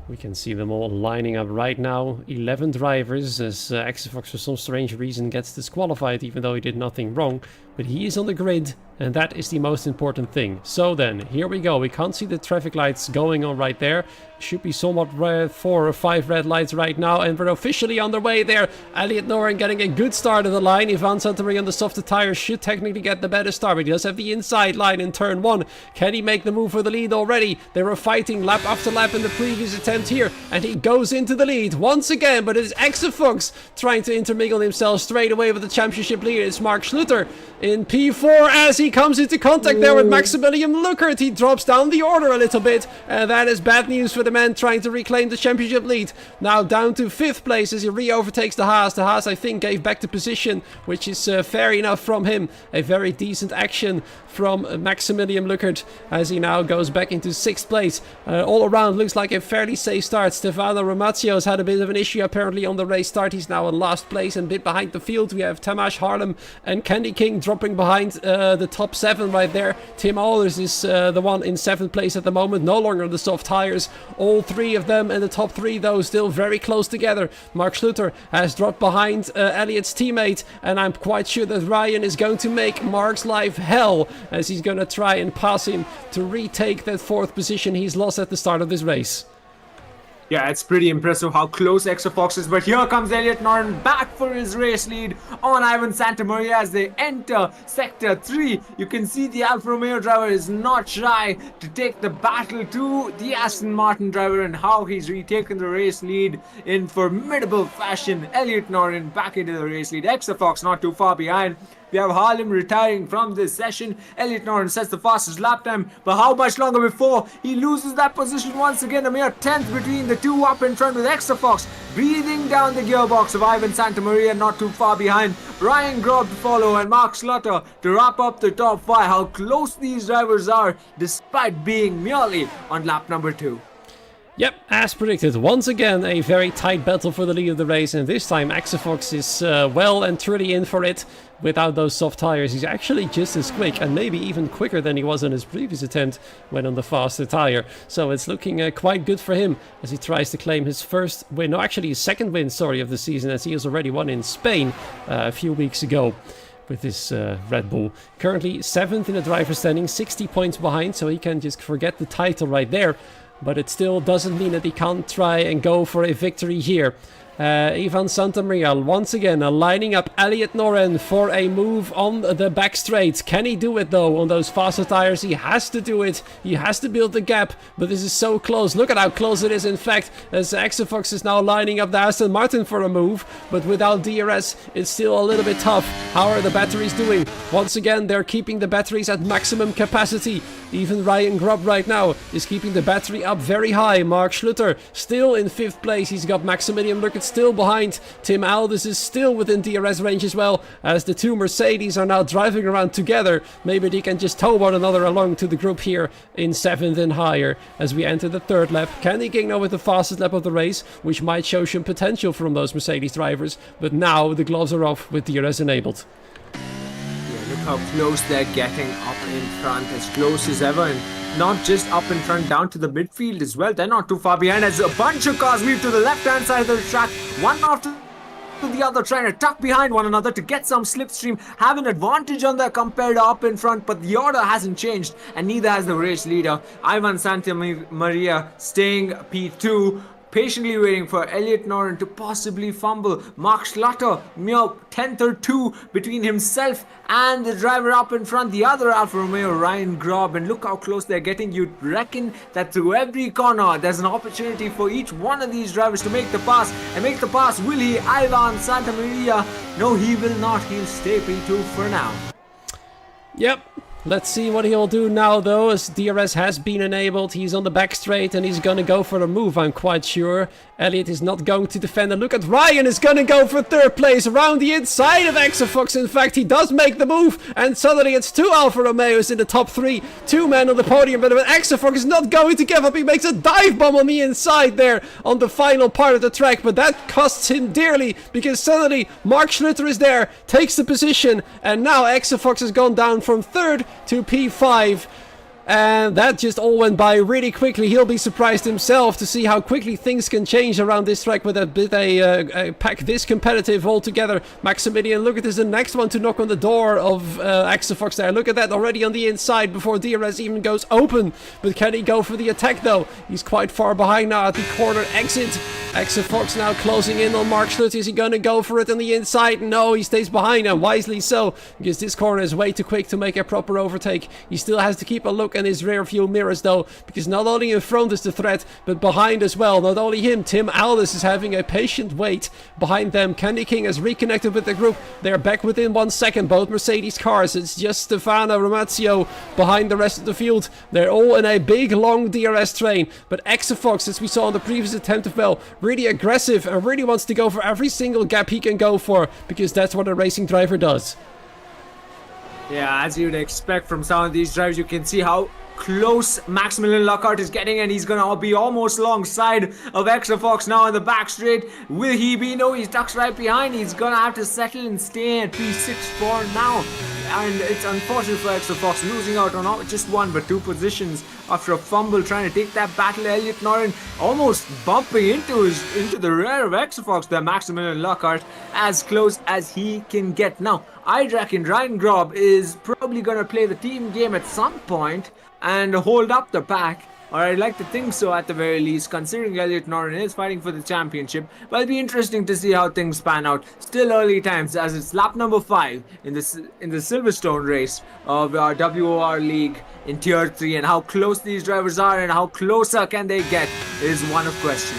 We can see them all lining up right now. 11 drivers, as Exafox for some strange reason gets disqualified, even though he did nothing wrong. But he is on the grid, and that is the most important thing. So then, here we go. We can't see the traffic lights going on right there. Should be somewhat 4 or 5 red lights right now, and we're officially on the way there. Elliot Noren getting a good start of the line. Ivan Santamaria on the softer tires should technically get the better start, but he does have the inside line in turn 1. Can he make the move for the lead already? They were fighting lap after lap in the previous attempt here, and he goes into the lead once again, but it's Exafox trying to intermingle himself straight away with the championship leader. It's Mark Schluter in P4 as he comes into contact there with Maximilian Luckert. He drops down the order a little bit, and that is bad news for the man trying to reclaim the championship lead. Now down to 5th place as he re-overtakes the Haas. The Haas, I think, gave back the position, which is fair enough from him. A very decent action from Maximilian Luckert as he now goes back into 6th place. All around looks like a fairly safe start. Stefano Romazio's had a bit of an issue apparently on the race start. He's now in last place and a bit behind the field. We have Tamash Harlem and Candy King dropping behind the top 7 right there. Tim Alders is the one in 7th place at the moment, no longer on the soft tires. All 3 of them in the top 3 though still very close together. Mark Schluter has dropped behind Elliot's teammate, and I'm quite sure that Ryan is going to make Mark's life hell as he's going to try and pass him to retake that 4th position he's lost at the start of this race. Yeah, it's pretty impressive how close Exafox is, but here comes Elliot Noren back for his race lead on Ivan Santamaria as they enter Sector 3. You can see the Alfa Romeo driver is not shy to take the battle to the Aston Martin driver, and how he's retaken the race lead in formidable fashion. Elliot Noren back into the race lead. Exafox not too far behind. We have Harlem retiring from this session. Elliot Noren sets the fastest lap time, but how much longer before he loses that position once again? A mere 10th between the 2 up in front, with Exafox breathing down the gearbox of Ivan Santamaria not too far behind. Ryan Grob to follow, and Mark Schlutter to wrap up the top 5. How close these drivers are despite being merely on lap number 2. Yep, as predicted, once again a very tight battle for the lead of the race, and this time Axefox is well and truly in for it. Without those soft tires, he's actually just as quick, and maybe even quicker than he was on his previous attempt when on the faster tire. So it's looking quite good for him as he tries to claim his first win, no, actually his second win, sorry, of the season, as he has already won in Spain a few weeks ago with this Red Bull. Currently 7th in the driver's standing, 60 points behind, so he can just forget the title right there. But it still doesn't mean that he can't try and go for a victory here. Ivan Santamaria once again lining up Elliot Noren for a move on the back straight. Can he do it though on those faster tires? He has to do it. He has to build the gap, but this is so close. Look at how close it is, in fact, as Axefox is now lining up the Aston Martin for a move, but without DRS it's still a little bit tough. How are the batteries doing? Once again, they're keeping the batteries at maximum capacity. Even Ryan Grubb right now is keeping the battery up very high. Mark Schluter still in 5th place. He's got Maximilian Lurkett still behind. Tim Aldis is still within DRS range as well, as the two Mercedes are now driving around together. Maybe they can just tow one another along to the group here in 7th and higher as we enter the 3rd lap. Kenny Gigno with the fastest lap of the race, which might show some potential from those Mercedes drivers, but now the gloves are off with DRS enabled. Look how close they're getting up in front, as close as ever, and not just up in front, down to the midfield as well. They're not too far behind as a bunch of cars move to the left-hand side of the track, one after the other, trying to tuck behind one another to get some slipstream, have an advantage on their compared to up in front, but the order hasn't changed, and neither has the race leader. Ivan Santamaria staying P2, patiently waiting for Elliot Noren to possibly fumble. Mark Schluter, 10th or 2 between himself and the driver up in front, the other Alfa Romeo, Ryan Grubb. And look how close they're getting. You'd reckon that through every corner there's an opportunity for each one of these drivers to make the pass. And make the pass, will he? Ivan Santamaria? No, he will not. He'll stay P2 for now. Yep. Let's see what he'll do now though, as DRS has been enabled. He's on the back straight and he's gonna go for the move, I'm quite sure. Elliot is not going to defend, and look at Ryan is gonna go for 3rd place around the inside of Axefox. In fact, he does make the move, and suddenly it's 2 Alfa Romeos in the top 3, 2 men on the podium, but Axefox is not going to give up. He makes a dive bomb on the inside there on the final part of the track, but that costs him dearly, because suddenly Mark Schluter is there, takes the position, and now Axefox has gone down from 3rd to P5. And that just all went by really quickly. He'll be surprised himself to see how quickly things can change around this track with a pack this competitive altogether. Maximilian, look at this, the next one to knock on the door of Axefox there. Look at that, already on the inside before DRS even goes open. But can he go for the attack though? He's quite far behind now at the corner exit. Axefox now closing in on Mark Schluter. Is he going to go for it on the inside? No, he stays behind, and wisely so, because this corner is way too quick to make a proper overtake. He still has to keep a look in his rear view mirrors though, because not only in front is the threat, but behind as well. Not only him, Tim Aldis is having a patient wait behind them. Candy King has reconnected with the group. They're back within 1 second, both Mercedes cars. It's just Stefano Ramazio behind the rest of the field. They're all in a big long DRS train, but Axefox, as we saw in the previous attempt of well, really aggressive and really wants to go for every single gap he can go for, because that's what a racing driver does. Yeah, as you'd expect from some of these drives, you can see how close Maximilian Lockhart is getting, and he's gonna be almost alongside of Axefox now in the back straight. Will he be? No, he ducks right behind. He's gonna have to settle and stay at P6 for now, and it's unfortunate for Axefox losing out on not just 1 but 2 positions after a fumble trying to take that battle. Elliot Noren almost bumping into the rear of Axefox there. Maximilian Lockhart as close as he can get. Now I reckon Ryan Grubb is probably gonna play the team game at some point and hold up the pack, or I'd like to think so at the very least, considering Elliot Noren is fighting for the championship. But it'll be interesting to see how things pan out. Still early times, as it's lap number 5 in the Silverstone race of our WOR League in Tier 3, and how close these drivers are and how closer can they get is one of question.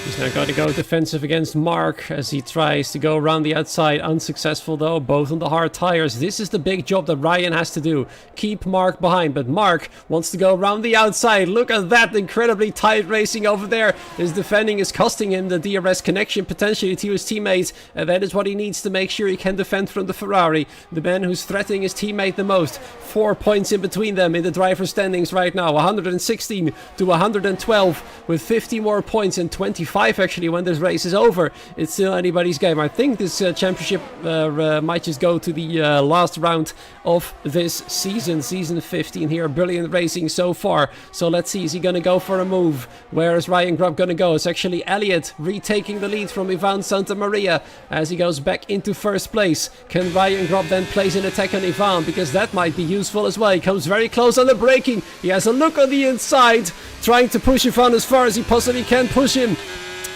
He's now got to go defensive against Mark as he tries to go around the outside. Unsuccessful though, both on the hard tires. This is the big job that Ryan has to do. Keep Mark behind, but Mark wants to go around the outside. Look at that incredibly tight racing over there. His defending is costing him the DRS connection potentially to his teammates, and that is what he needs to make sure he can defend from the Ferrari. The man who's threatening his teammate the most. 4 points in between them in the driver's standings right now. 116 to 112 with 50 more points and 25 actually when this race is over. It's still anybody's game. I think this championship might just go to the last round of this season. Season 15 here. Brilliant racing so far. So let's see. Is he going to go for a move? Where is Ryan Grubb going to go? It's actually Elliott retaking the lead from Ivan Santamaria as he goes back into first place. Can Ryan Grubb then place an attack on Ivan? Because that might be useful as well. He comes very close on the braking. He has a look on the inside, trying to push Ivan as far as he possibly can push him.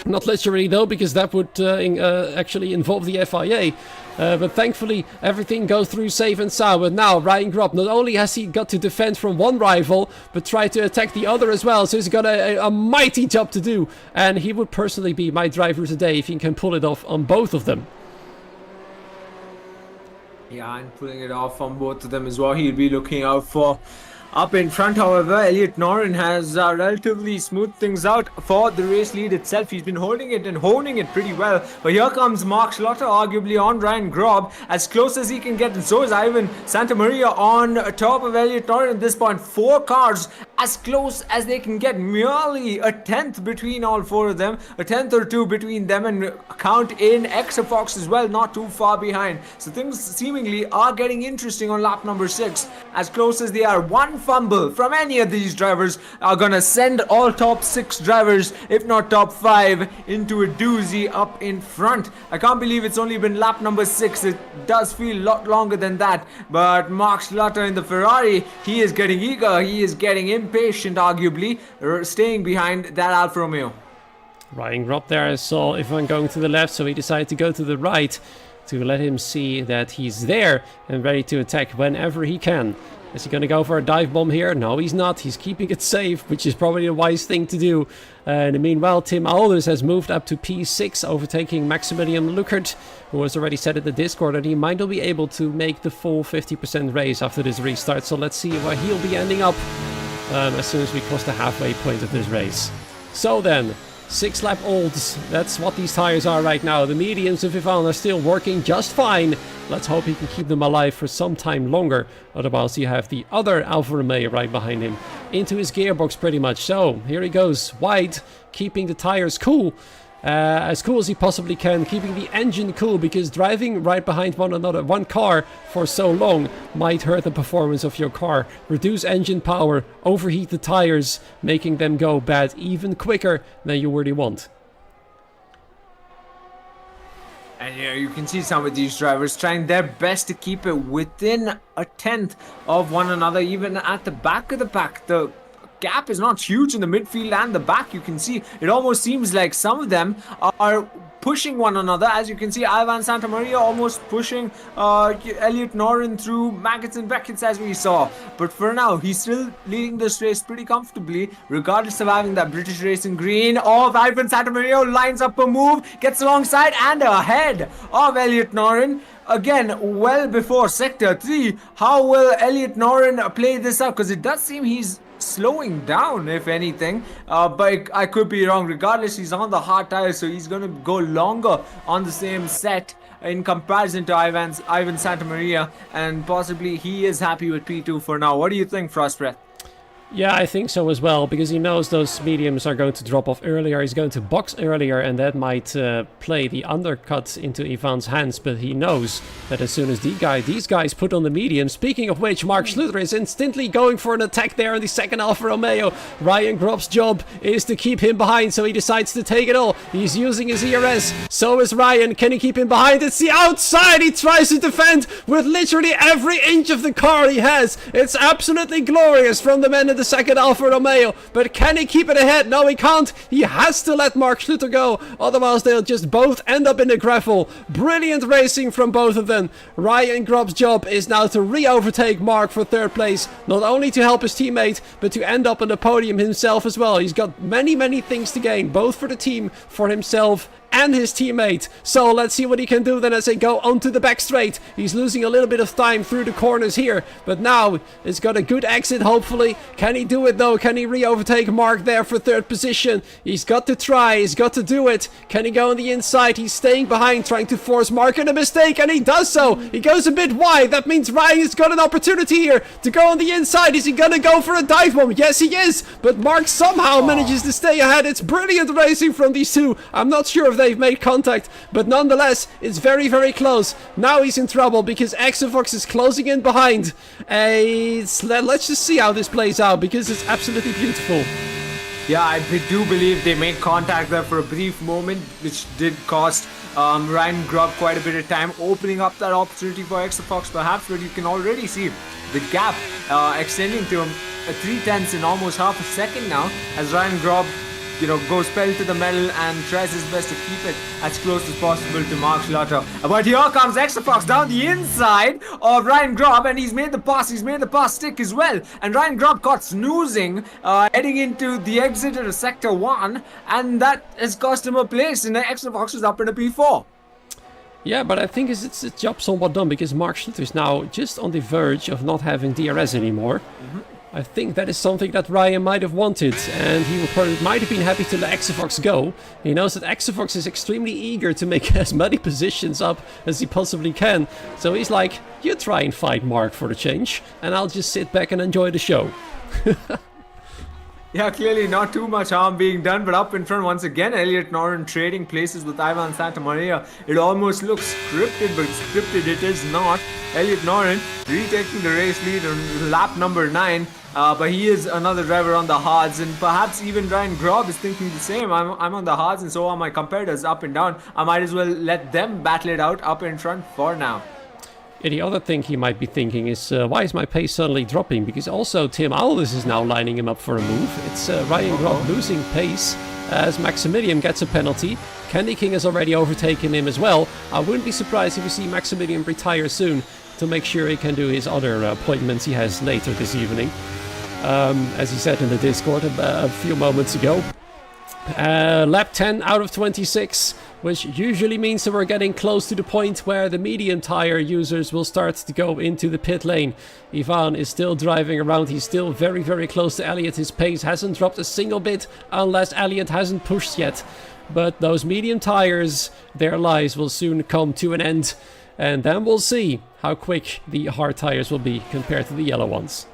Not literally though, because that would actually involve the FIA. But thankfully everything goes through safe and sound. But now Ryan Grubb, not only has he got to defend from one rival, but try to attack the other as well. So he's got a mighty job to do. And he would personally be my driver today if he can pull it off on both of them. Yeah, and pulling it off on both of them is what he'll be looking out for. Up in front, however, Elliott Noren has relatively smoothed things out for the race lead itself. He's been holding it and honing it pretty well. But here comes Mark Schlotter, arguably on Ryan Grubb, as close as he can get. And so is Ivan Santamaria on top of Elliott Noren at this point. 4 cars as close as they can get. Merely a tenth between all 4 of them. A tenth or 2 between them, and count in Exafox as well, not too far behind. So things seemingly are getting interesting on lap number 6. As close as they are. One fumble from any of these drivers are gonna send all top 6 drivers, if not top 5, into a doozy up in front. I can't believe it's only been lap number 6. It does feel a lot longer than that. But Mark Schlotter in the Ferrari, he is getting eager, he is getting impatient, arguably, staying behind that Alfa Romeo. Ryan Grubb there saw Ivan going to the left, so he decided to go to the right to let him see that he's there and ready to attack whenever he can. Is he going to go for a dive bomb here? No, he's not. He's keeping it safe, which is probably a wise thing to do. And meanwhile, Tim Alders has moved up to P6, overtaking Maximilian Luckert, who was already said at the Discord that he might not be able to make the full 50% race after this restart. So let's see where he'll be ending up as soon as we cross the halfway point of this race. So then, 6 lap olds, that's what these tires are right now. The mediums of Ivan are still working just fine. Let's hope he can keep them alive for some time longer. Otherwise you have the other Alfa Romeo right behind him into his gearbox pretty much. So here he goes, wide, keeping the tires cool. As cool as he possibly can, keeping the engine cool, because driving right behind one car for so long might hurt the performance of your car. Reduce engine power, overheat the tires, making them go bad even quicker than you really want. And yeah, you can see some of these drivers trying their best to keep it within a tenth of one another, even at the back of the pack. The gap is not huge in the midfield and the back. You can see it almost seems like some of them are pushing one another. As you can see, Ivan Santamaria almost pushing Elliott Noren through Maggots and Beckett, as we saw. But for now, he's still leading this race pretty comfortably, regardless of having that British Racing green of Ivan Santamaria. Lines up a move, gets alongside and ahead of Elliott Noren. Again, well before Sector 3. How will Elliott Noren play this out? Because it does seem he's slowing down, if anything, but I could be wrong. Regardless, he's on the hard tires, so he's going to go longer on the same set in comparison to Ivan Santamaria, and possibly he is happy with P2 for now. What do you think, Frostbreath? Yeah, I think so as well, because he knows those mediums are going to drop off earlier. He's going to box earlier, and that might play the undercut into Ivan's hands. But he knows that as soon as these guys put on the medium. Speaking of which, Mark Schluter is instantly going for an attack there in the second Alfa Romeo. Ryan Grubb's job is to keep him behind, so he decides to take it all. He's using his ERS. So is Ryan. Can he keep him behind? It's the outside. He tries to defend with literally every inch of the car he has. It's absolutely glorious from the men in the the second Alfa Romeo, but can he keep it ahead? No, he can't. He has to let Mark Schluter go, otherwise they'll just both end up in the gravel. Brilliant racing from both of them. Ryan Grob's job is now to re-overtake Mark for third place, not only to help his teammate, but to end up on the podium himself as well. He's got many things to gain, both for the team, for himself, and his teammate. So let's see what he can do then as they go onto the back straight. He's losing a little bit of time through the corners here, but now it's got a good exit hopefully. Can he do it though? Can he re-overtake Mark there for third position? He's got to try, he's got to do it. Can he go on the inside? He's staying behind, trying to force Mark in a mistake, and he does so. He goes a bit wide. That means Ryan has got an opportunity here to go on the inside. Is he gonna go for a dive bomb? Yes, he is, but Mark somehow manages to stay ahead. It's brilliant racing from these two. I'm not sure if they've made contact, but nonetheless it's very close. Now he's in trouble because Exofox is closing in behind. Let's just see how this plays out, because it's absolutely beautiful. Yeah, I do believe they made contact there for a brief moment, which did cost Ryan Grob quite a bit of time, opening up that opportunity for Exofox perhaps, but you can already see the gap extending to 3/10 in almost half a second now, as Ryan Grob goes pedal to the metal and tries his best to keep it as close as possible to Mark Schluter. But here comes Exofox down the inside of Ryan Grob, and he's made the pass stick as well. And Ryan Grob caught snoozing, heading into the exit of Sector 1, and that has cost him a place, and Exofox is up in a P4. Yeah, but I think it's a job somewhat done, because Mark Schluter is now just on the verge of not having DRS anymore. I think that is something that Ryan might have wanted, and he might have been happy to let Exofox go. He knows that Exofox is extremely eager to make as many positions up as he possibly can. So he's like, you try and fight Mark for the change, and I'll just sit back and enjoy the show. Yeah, clearly not too much harm being done, but up in front once again, Elliot Norton trading places with Ivan Santamaria. It almost looks scripted, but scripted it is not. Elliot Norton retaking the race lead on lap number 9. But he is another driver on the hards, and perhaps even Ryan Grob is thinking the same. I'm on the hards, and so are my competitors up and down. I might as well let them battle it out up in front for now. Yeah, the other thing he might be thinking is, why is my pace suddenly dropping? Because also Tim Aldis is now lining him up for a move. It's Ryan Grob losing pace as Maximilian gets a penalty. Candy King has already overtaken him as well. I wouldn't be surprised if we see Maximilian retire soon to make sure he can do his other appointments he has later this evening. As he said in the Discord a few moments ago. Lap 10 out of 26, which usually means that we're getting close to the point where the medium tire users will start to go into the pit lane. Ivan is still driving around. He's still very close to Elliot. His pace hasn't dropped a single bit unless Elliot hasn't pushed yet. But those medium tires, their lives will soon come to an end. And then we'll see how quick the hard tires will be compared to the yellow ones.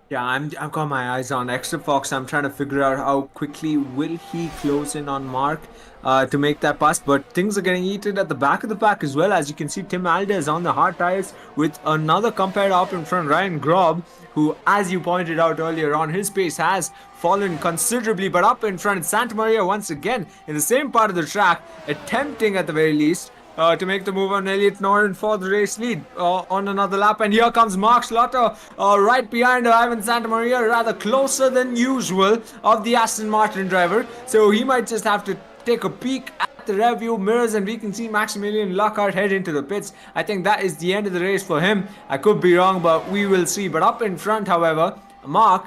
Yeah, I've got my eyes on Exofox. I'm trying to figure out how quickly will he close in on Mark to make that pass. But things are getting heated at the back of the pack as well. As you can see, Tim Aldez on the hard tires with another competitor up in front, Ryan Grob, who, as you pointed out earlier on, his pace has fallen considerably. But up in front, it's Santamaria once again in the same part of the track, attempting at the very least to make the move on Elliot Norton for the race lead on another lap. And here comes Mark Schluter right behind Ivan Santamaria, rather closer than usual of the Aston Martin driver. So he might just have to take a peek at the rearview mirrors, and we can see Maximilian Lockhart head into the pits. I think that is the end of the race for him. I could be wrong, but we will see. But up in front, however, Mark,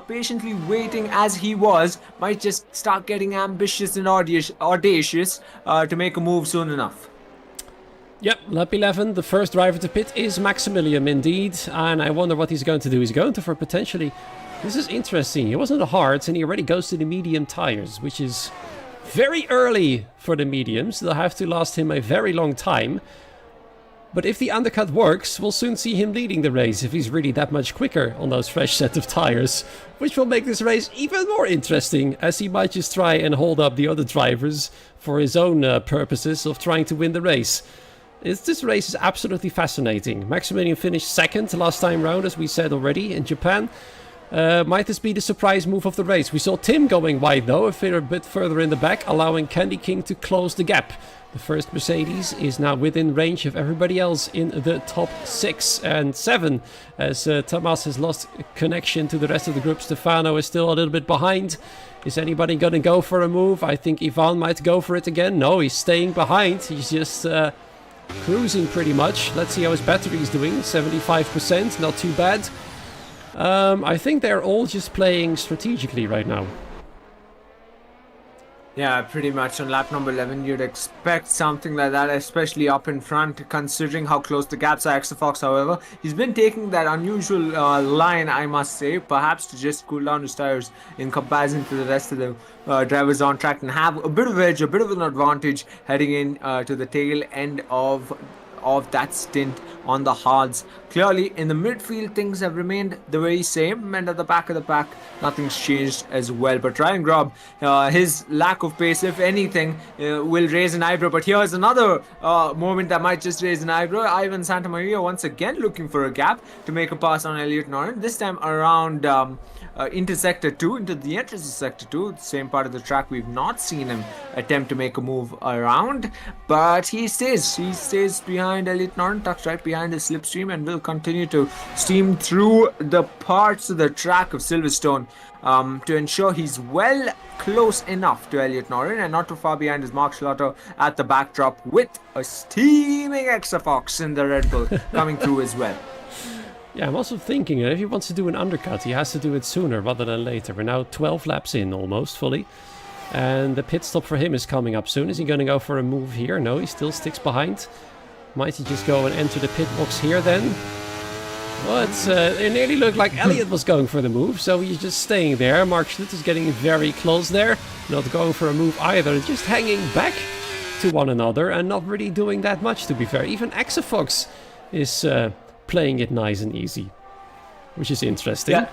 patiently waiting as he was, might just start getting ambitious and audacious to make a move soon enough. Yep, lap 11, the first driver to pit is Maximilian indeed, and I wonder what he's going to do. He's going to for potentially... This is interesting. He was on the hards and he already goes to the medium tires, which is very early for the mediums. They'll have to last him a very long time. But if the undercut works, we'll soon see him leading the race if he's really that much quicker on those fresh set of tires, which will make this race even more interesting, as he might just try and hold up the other drivers for his own purposes of trying to win the race. This race is absolutely fascinating. Maximilian finished second last time round, as we said already, in Japan. Might this be the surprise move of the race? We saw Tim going wide though, a bit further in the back, allowing Candy King to close the gap. The first Mercedes is now within range of everybody else in the top 6 and 7, as Thomas has lost connection to the rest of the group. Stefano is still a little bit behind. Is anybody going to go for a move? I think Ivan might go for it again. No, he's staying behind. He's just cruising pretty much. Let's see how his battery is doing. 75%, not too bad. I think they're all just playing strategically right now. Yeah, pretty much on lap number 11, you'd expect something like that, especially up in front, considering how close the gaps are. Fox, however, he's been taking that unusual line, I must say, perhaps to just cool down his tires in comparison to the rest of the drivers on track and have a bit of edge, a bit of an advantage heading in to the tail end of that stint on the hards. Clearly, in the midfield, things have remained the very same, and at the back of the pack, nothing's changed as well. But Ryan Grob, his lack of pace, if anything, will raise an eyebrow. But here's another moment that might just raise an eyebrow. Ivan Santamaria once again looking for a gap to make a pass on Elliot Norton, this time around into Sector 2, into the entrance of Sector 2, the same part of the track. We've not seen him attempt to make a move around, but he stays behind Elliot Norton, tucked right behind his slipstream, and will continue to steam through the parts of the track of Silverstone to ensure he's well close enough to Elliot Norton and not too far behind his Mark Schlotter at the backdrop, with a steaming Fox in the Red Bull coming through as well. Yeah, I'm also thinking that if he wants to do an undercut, he has to do it sooner rather than later. We're now 12 laps in almost fully. And the pit stop for him is coming up soon. Is he going to go for a move here? No, he still sticks behind. Might he just go and enter the pit box here then? But it nearly looked like Elliot was going for the move, so he's just staying there. Mark Schlitt is getting very close there. Not going for a move either, just hanging back to one another and not really doing that much, to be fair. Even Fox is playing it nice and easy, which is interesting.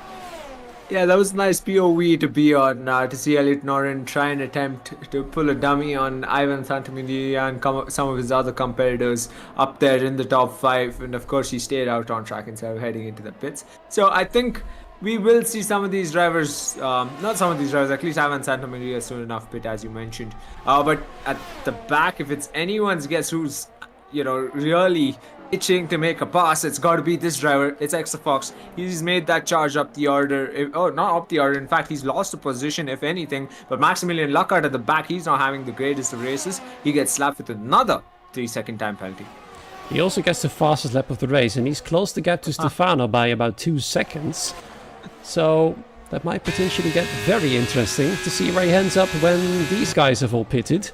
Yeah, that was a nice POV to be on, to see Elliot Norton try and attempt to pull a dummy on Ivan Santamaria and some of his other competitors up there in the top 5, and of course he stayed out on track instead of heading into the pits. So I think we will see some of these drivers, not some of these drivers, at least Ivan Santamaria soon enough pit, as you mentioned. But at the back, if it's anyone's guess who's, really itching to make a pass, it's got to be this driver. It's Fox. He's made that charge up the order. Not up the order. In fact, he's lost a position, if anything. But Maximilian Lockhart at the back, he's not having the greatest of races. He gets slapped with another 3-second time penalty. He also gets the fastest lap of the race, and he's closed the gap to Stefano by about 2 seconds. So that might potentially get very interesting to see where he ends up when these guys have all pitted.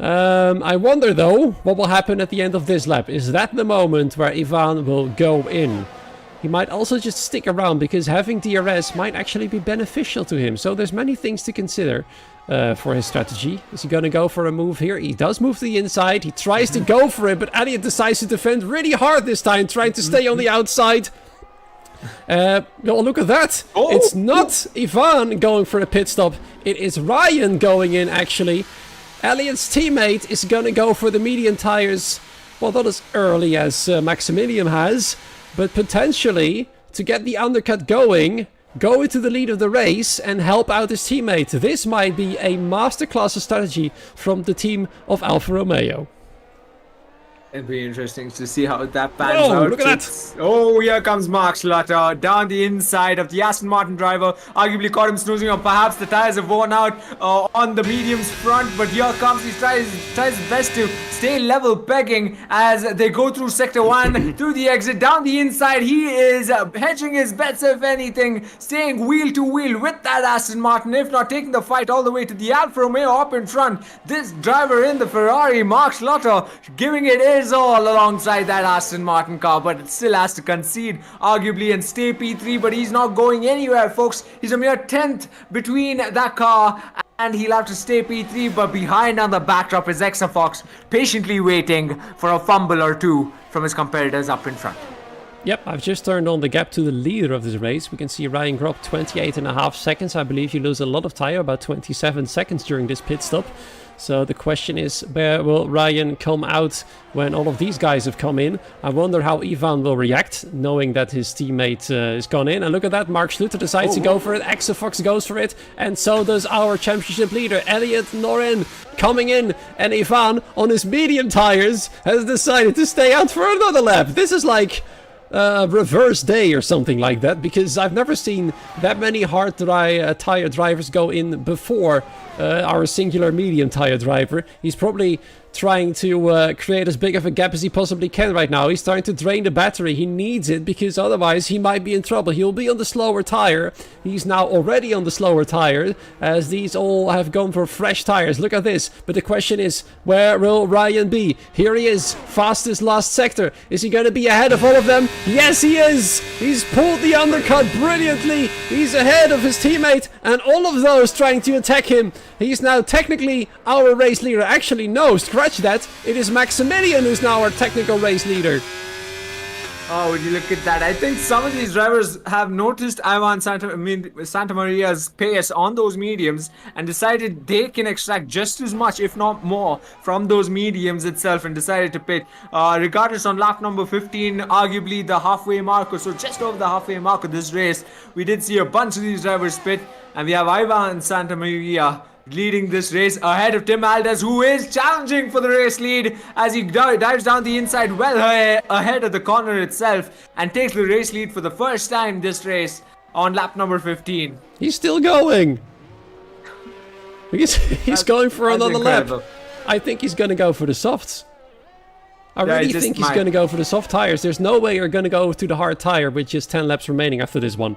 I wonder though, what will happen at the end of this lap? Is that the moment where Ivan will go in? He might also just stick around, because having DRS might actually be beneficial to him. So there's many things to consider for his strategy. Is he going to go for a move here? He does move to the inside. He tries to go for it, but Elliot decides to defend really hard this time, trying to stay on the outside. Look at that. It's not Ivan going for a pit stop. It is Ryan going in, actually. Elliot's teammate is going to go for the medium tires, well, not as early as Maximilian has, but potentially to get the undercut going, go into the lead of the race and help out his teammate. This might be a masterclass of strategy from the team of Alfa Romeo. It'd be interesting to see how that pans out. Look at that! Oh, here comes Mark Schlotter down the inside of the Aston Martin driver. Arguably caught him snoozing, or perhaps the tires have worn out on the medium's front. But here comes, he tries his best to stay level pegging as they go through Sector 1, through the exit, down the inside. He is hedging his bets, if anything, staying wheel to wheel with that Aston Martin, if not taking the fight all the way to the Alfa Romeo up in front. This driver in the Ferrari, Mark Schlotter, giving it his all alongside that Aston Martin car, but it still has to concede arguably and stay P3, but he's not going anywhere, folks. He's a mere 10th between that car, and he'll have to stay P3, but behind on the backdrop is Fox, patiently waiting for a fumble or two from his competitors up in front. Yep, I've just turned on the gap to the leader of this race. We can see Ryan Grob 28.5 seconds. I believe you lose a lot of tire, about 27 seconds during this pit stop. So the question is, where will Ryan come out when all of these guys have come in? I wonder how Ivan will react, knowing that his teammate is gone in. And look at that, Mark Schluter decides to go for it, Exafox goes for it, and so does our championship leader, Elliot Noren, coming in. And Ivan, on his medium tires, has decided to stay out for another lap. This is like reverse day or something like that, because I've never seen that many hard tire drivers go in before our singular medium tire driver. He's probably trying to create as big of a gap as he possibly can right now. He's trying to drain the battery. He needs it because otherwise he might be in trouble. He'll be on the slower tire. He's now already on the slower tire, as these all have gone for fresh tires. Look at this. But the question is, where will Ryan be? Here he is, fastest last sector. Is he going to be ahead of all of them? Yes, he is. He's pulled the undercut brilliantly. He's ahead of his teammate and all of those trying to attack him. He's now technically our race leader. Actually, no, scratch that. It is Maximilian who's now our technical race leader. Oh, would you look at that? I think some of these drivers have noticed Santa Maria's pace on those mediums and decided they can extract just as much, if not more, from those mediums itself, and decided to pit. Regardless, on lap number 15, arguably the halfway marker, so just over the halfway mark of this race, we did see a bunch of these drivers pit, and we have Ivan Santa Maria leading this race ahead of Tim Aldez, who is challenging for the race lead as he dives down the inside well ahead of the corner itself and takes the race lead for the first time this race on lap number 15. He's still going. He's going for another lap. I think he's going to go for the softs. I really think he's going to go for the soft tires. There's no way you're going to go to the hard tire with just 10 laps remaining after this one.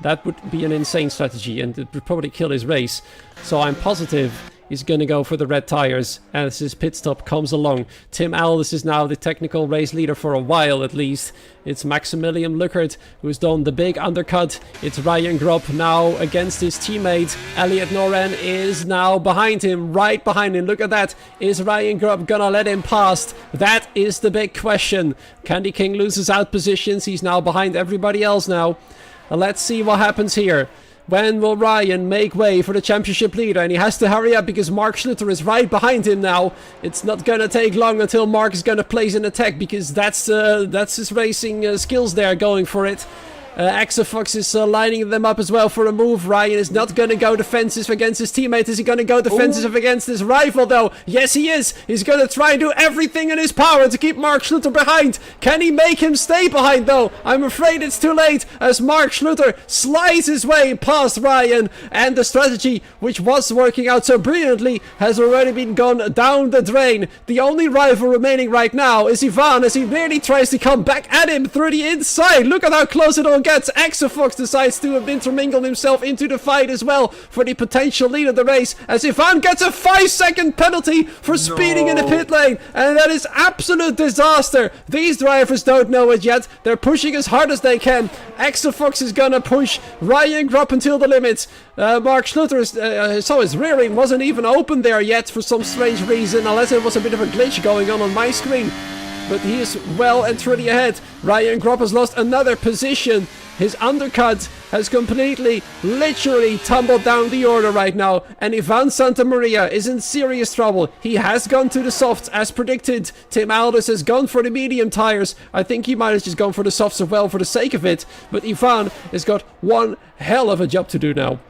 That would be an insane strategy and it would probably kill his race. So I'm positive he's going to go for the red tires as his pit stop comes along. Tim Aldis is now the technical race leader for a while at least. It's Maximilian Luckert who's done the big undercut. It's Ryan Gropp now against his teammate. Elliot Noren is now behind him, right behind him. Look at that. Is Ryan Gropp gonna let him past? That is the big question. Candy King loses out positions. He's now behind everybody else now. Let's see what happens here. When will Ryan make way for the championship leader? And he has to hurry up because Mark Schluter is right behind him now. It's not going to take long until Mark is going to place an attack because that's his racing skills there going for it. Exafox is lining them up as well for a move. Ryan is not going to go defensive against his teammate. Is he going to go defensive against his rival though? Yes, he is. He's going to try and do everything in his power to keep Mark Schluter behind. Can he make him stay behind though? I'm afraid it's too late as Mark Schluter slides his way past Ryan, and the strategy, which was working out so brilliantly, has already been gone down the drain. The only rival remaining right now is Ivan as he nearly tries to come back at him through the inside. Look at how close it all gets. Exafox decides to intermingle himself into the fight as well for the potential lead of the race as Ivan gets a 5-second penalty for speeding in the pit lane, and that is absolute disaster. These drivers don't know it yet. They're pushing as hard as they can. Exafox is gonna push Ryan Gropp until the limits. Mark Schluter so his rear end wasn't even open there yet for some strange reason, unless it was a bit of a glitch going on my screen. But he is well and truly ahead. Ryan Gropp has lost another position. His undercut has completely, literally tumbled down the order right now. And Ivan Santamaria is in serious trouble. He has gone to the softs as predicted. Tim Aldis has gone for the medium tires. I think he might have just gone for the softs as well for the sake of it. But Ivan has got one hell of a job to do now.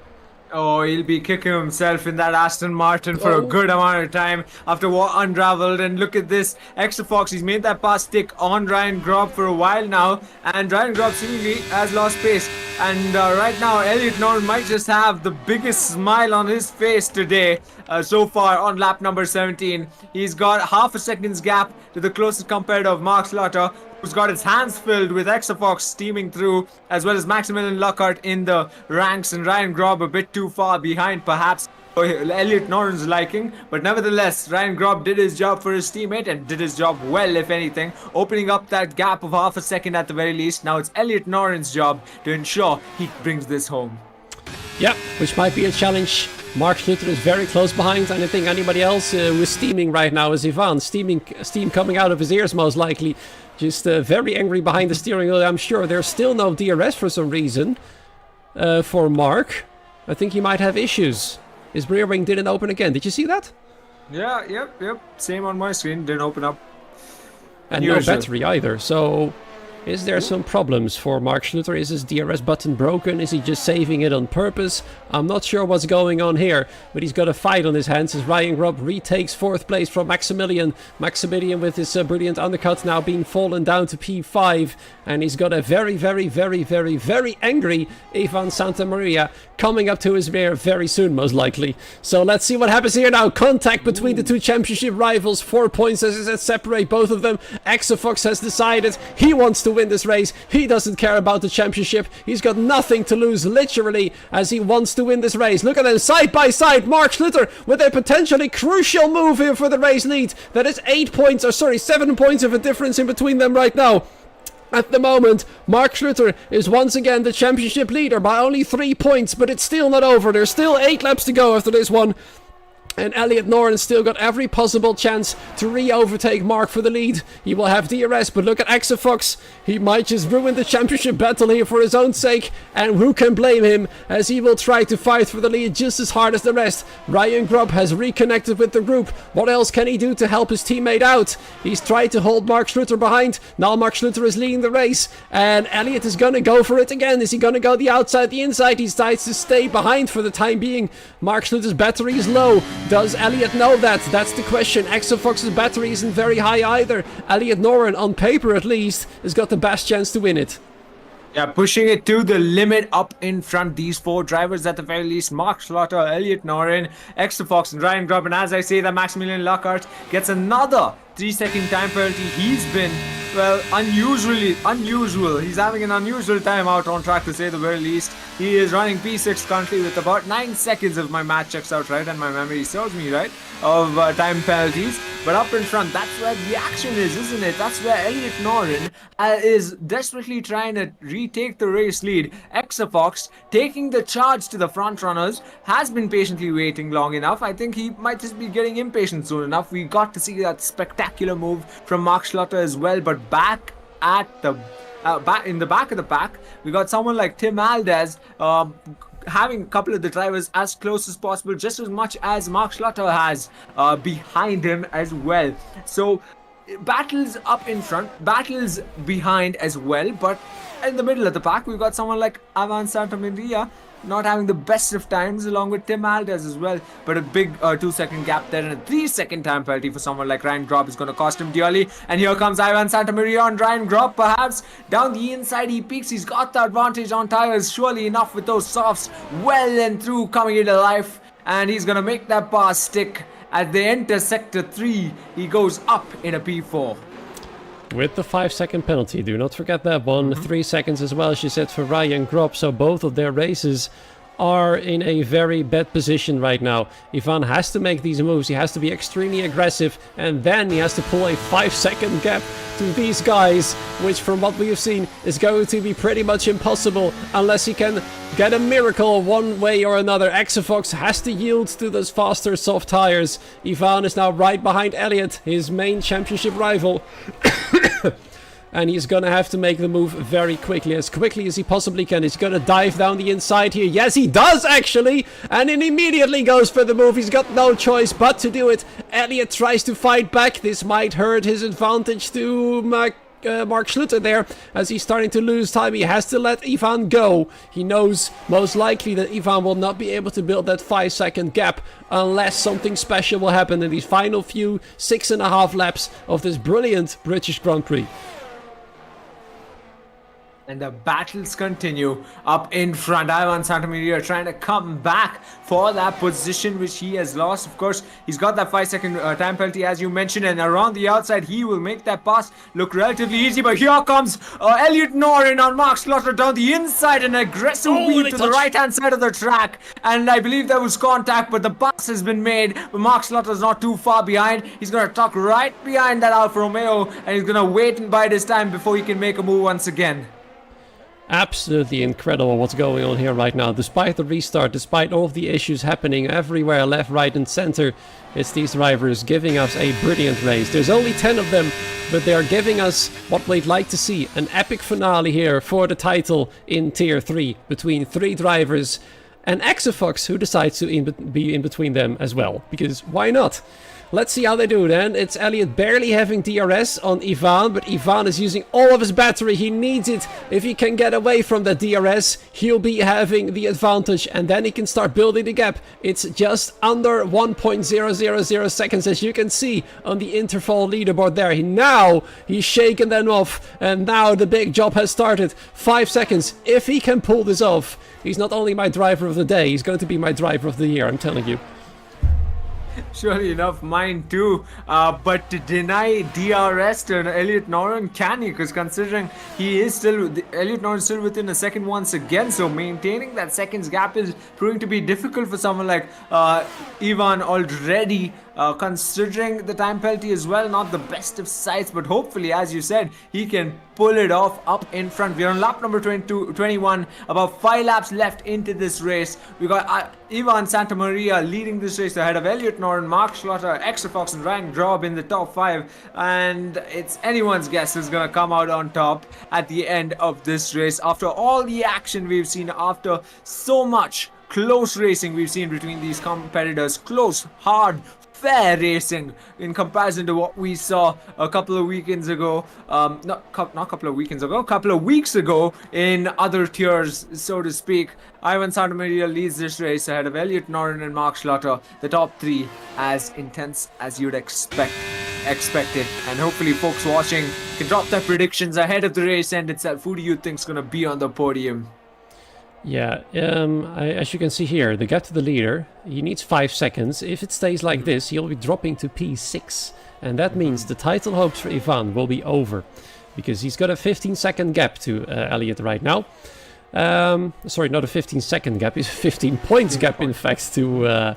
Oh, he'll be kicking himself in that Aston Martin for a good amount of time after what unraveled. And look at this, Exafox, he's made that pass stick on Ryan Gropp for a while now, and Ryan Gropp seemingly has lost pace. And right now, Elliot Noren might just have the biggest smile on his face today so far on lap number 17. He's got half a second's gap to the closest competitor of Mark Slaughter, who's got his hands filled with Exafox steaming through, as well as Maximilian Lockhart in the ranks, and Ryan Gropp a bit too far behind perhaps for Elliot Noren's liking. But nevertheless, Ryan Gropp did his job for his teammate and did his job well, if anything, opening up that gap of half a second at the very least. Now it's Elliot Noren's job to ensure he brings this home. Yeah, which might be a challenge. Mark Schluter is very close behind, and I think anybody else who is steaming right now is Ivan. Steam coming out of his ears most likely. Just very angry behind the steering wheel, I'm sure. There's still no DRS for some reason for Mark. I think he might have issues. His rear wing didn't open again. Did you see that? Yeah, yep. Same on my screen. Didn't open up. And no Unusual. battery either, so is there some problems for Mark Schluter? Is his DRS button broken? Is he just saving it on purpose? I'm not sure what's going on here, but he's got a fight on his hands as Ryan Grubb retakes 4th place from Maximilian. Maximilian with his brilliant undercut now being fallen down to P5, and he's got a very angry Ivan Santamaria coming up to his rear very soon, most likely. So let's see what happens here now. Contact between the two championship rivals. 4 points as I said separate both of them. Exafox has decided he wants to win this race. He doesn't care about the championship. He's got nothing to lose, literally, as he wants to win this race. Look at them side by side. Mark Schluter with a potentially crucial move here for the race lead. That is 7 points of a difference in between them right now. At the moment, Mark Schluter is once again the championship leader by only 3 points, but it's still not over. There's still 8 laps to go after this one. And Elliot Noren still got every possible chance to re-overtake Mark for the lead. He will have DRS, but look at Exafox. He might just ruin the championship battle here for his own sake. And who can blame him, as he will try to fight for the lead just as hard as the rest. Ryan Grubb has reconnected with the group. What else can he do to help his teammate out? He's tried to hold Mark Schluter behind. Now Mark Schluter is leading the race. And Elliot is going to go for it again. Is he going to go the outside, the inside? He decides to stay behind for the time being. Mark Schluter's battery is low. Does Elliot know that? That's the question. Exafox's battery isn't very high either. Elliot Noren, on paper at least, has got the best chance to win it. Yeah, pushing it to the limit up in front. These 4 drivers at the very least. Mark Schluter, Elliot Noren, Exafox and Ryan Grubb. And as I say, that Maximilian Lockhart gets another 3-second time penalty. He's been, well, unusual. He's having an unusual time out on track, to say the very least. He is running P6 currently with about 9 seconds, if my math checks out right and my memory serves me right, of time penalties. But up in front, that's where the action is, isn't it? That's where Elliot Noren is desperately trying to retake the race lead. Exafox, taking the charge to the front runners, has been patiently waiting long enough. I think he might just be getting impatient soon enough. We got to see that spectacular move from Mark Schluter as well, but back at the in the back of the pack, we got someone like Tim Aldez having a couple of the drivers as close as possible, just as much as Mark Schluter has behind him as well. So battles up in front, battles behind as well, but in the middle of the pack, we've got someone like Ivan Santamaria not having the best of times, along with Tim Aldez as well. But a big 2-second gap there, and a 3-second time penalty for someone like Ryan Grubb is going to cost him dearly. And here comes Ivan Santamaria on Ryan Grubb, perhaps down the inside. He peaks. He's got the advantage on tires, surely enough, with those softs well and through coming into life. And he's going to make that pass stick. As they enter sector 3, he goes up in a P4. With the 5-second penalty, do not forget that one. 3 seconds as well, she said, for Ryan Grubb. So both of their races are in a very bad position right now. Ivan has to make these moves. He has to be extremely aggressive, and then he has to pull a 5-second gap to these guys, which from what we have seen is going to be pretty much impossible unless he can get a miracle one way or another. Exafox has to yield to those faster soft tires. Ivan is now right behind Elliot, his main championship rival. And he's gonna have to make the move very quickly as he possibly can. He's gonna dive down the inside here. Yes, he does actually, and then immediately goes for the move. He's got no choice but to do it. Elliot tries to fight back. This might hurt his advantage to Mark Schluter there, as he's starting to lose time. He has to let Ivan go. He knows most likely that Ivan will not be able to build that 5-second gap unless something special will happen in these final few 6.5 laps of this brilliant British Grand Prix. And the battles continue up in front. Ivan Santamaria trying to come back for that position which he has lost. Of course, he's got that 5-second time penalty, as you mentioned, and around the outside, he will make that pass look relatively easy. But here comes Elliot Noren on Mark Schluter down the inside, an aggressive weave to the right-hand side of the track. And I believe there was contact, but the pass has been made. But Mark Schluter's not too far behind. He's going to tuck right behind that Alfa Romeo, and he's going to wait and bide his time before he can make a move once again. Absolutely incredible what's going on here right now. Despite the restart, despite all of the issues happening everywhere, left, right and center, it's these drivers giving us a brilliant race. There's only 10 of them, but they are giving us what we'd like to see. An epic finale here for the title in Tier 3 between 3 drivers. and Exafox, who decides to be in between them as well, because why not? Let's see how they do then. It's Elliot barely having DRS on Ivan, but Ivan is using all of his battery. He needs it. If he can get away from that DRS, he'll be having the advantage, and then he can start building the gap. It's just under 1.000 seconds, as you can see on the interval leaderboard there. Now he's shaken them off, and now the big job has started. 5 seconds. If he can pull this off, he's not only my driver of the day, he's going to be my driver of the year, I'm telling you. Surely enough, mine too. But to deny DRS to Elliot Noren, can he? Because considering he is still, Elliot Noren is still within a second once again, so maintaining that seconds gap is proving to be difficult for someone like Ivan already. Considering the time penalty as well, not the best of sights, but hopefully, as you said, he can pull it off up in front. We're on lap number 21, about 5 laps left into this race. We got Ivan Santamaria leading this race ahead of Elliot Noren, Mark Schlotter, Exafox and Ryan Grob in the top 5, and it's anyone's guess who's gonna come out on top at the end of this race after all the action we've seen, after so much close racing we've seen between these competitors. Close, hard, fair racing in comparison to what we saw a couple of weekends ago, not a couple of weeks ago in other tiers, so to speak. Ivan Santamaria leads this race ahead of Elliot Noren and Mark Schlotter. The top 3 as intense as you'd expect it, and hopefully folks watching can drop their predictions ahead of the race end itself. Who do you think's gonna be on the podium? Yeah, as you can see here, the gap to the leader, he needs 5 seconds. If it stays like this, he'll be dropping to P6. And that means the title hopes for Ivan will be over. Because he's got a 15-second gap to Elliot right now. Sorry, not a 15-second gap, it's a 15 points gap, in fact, to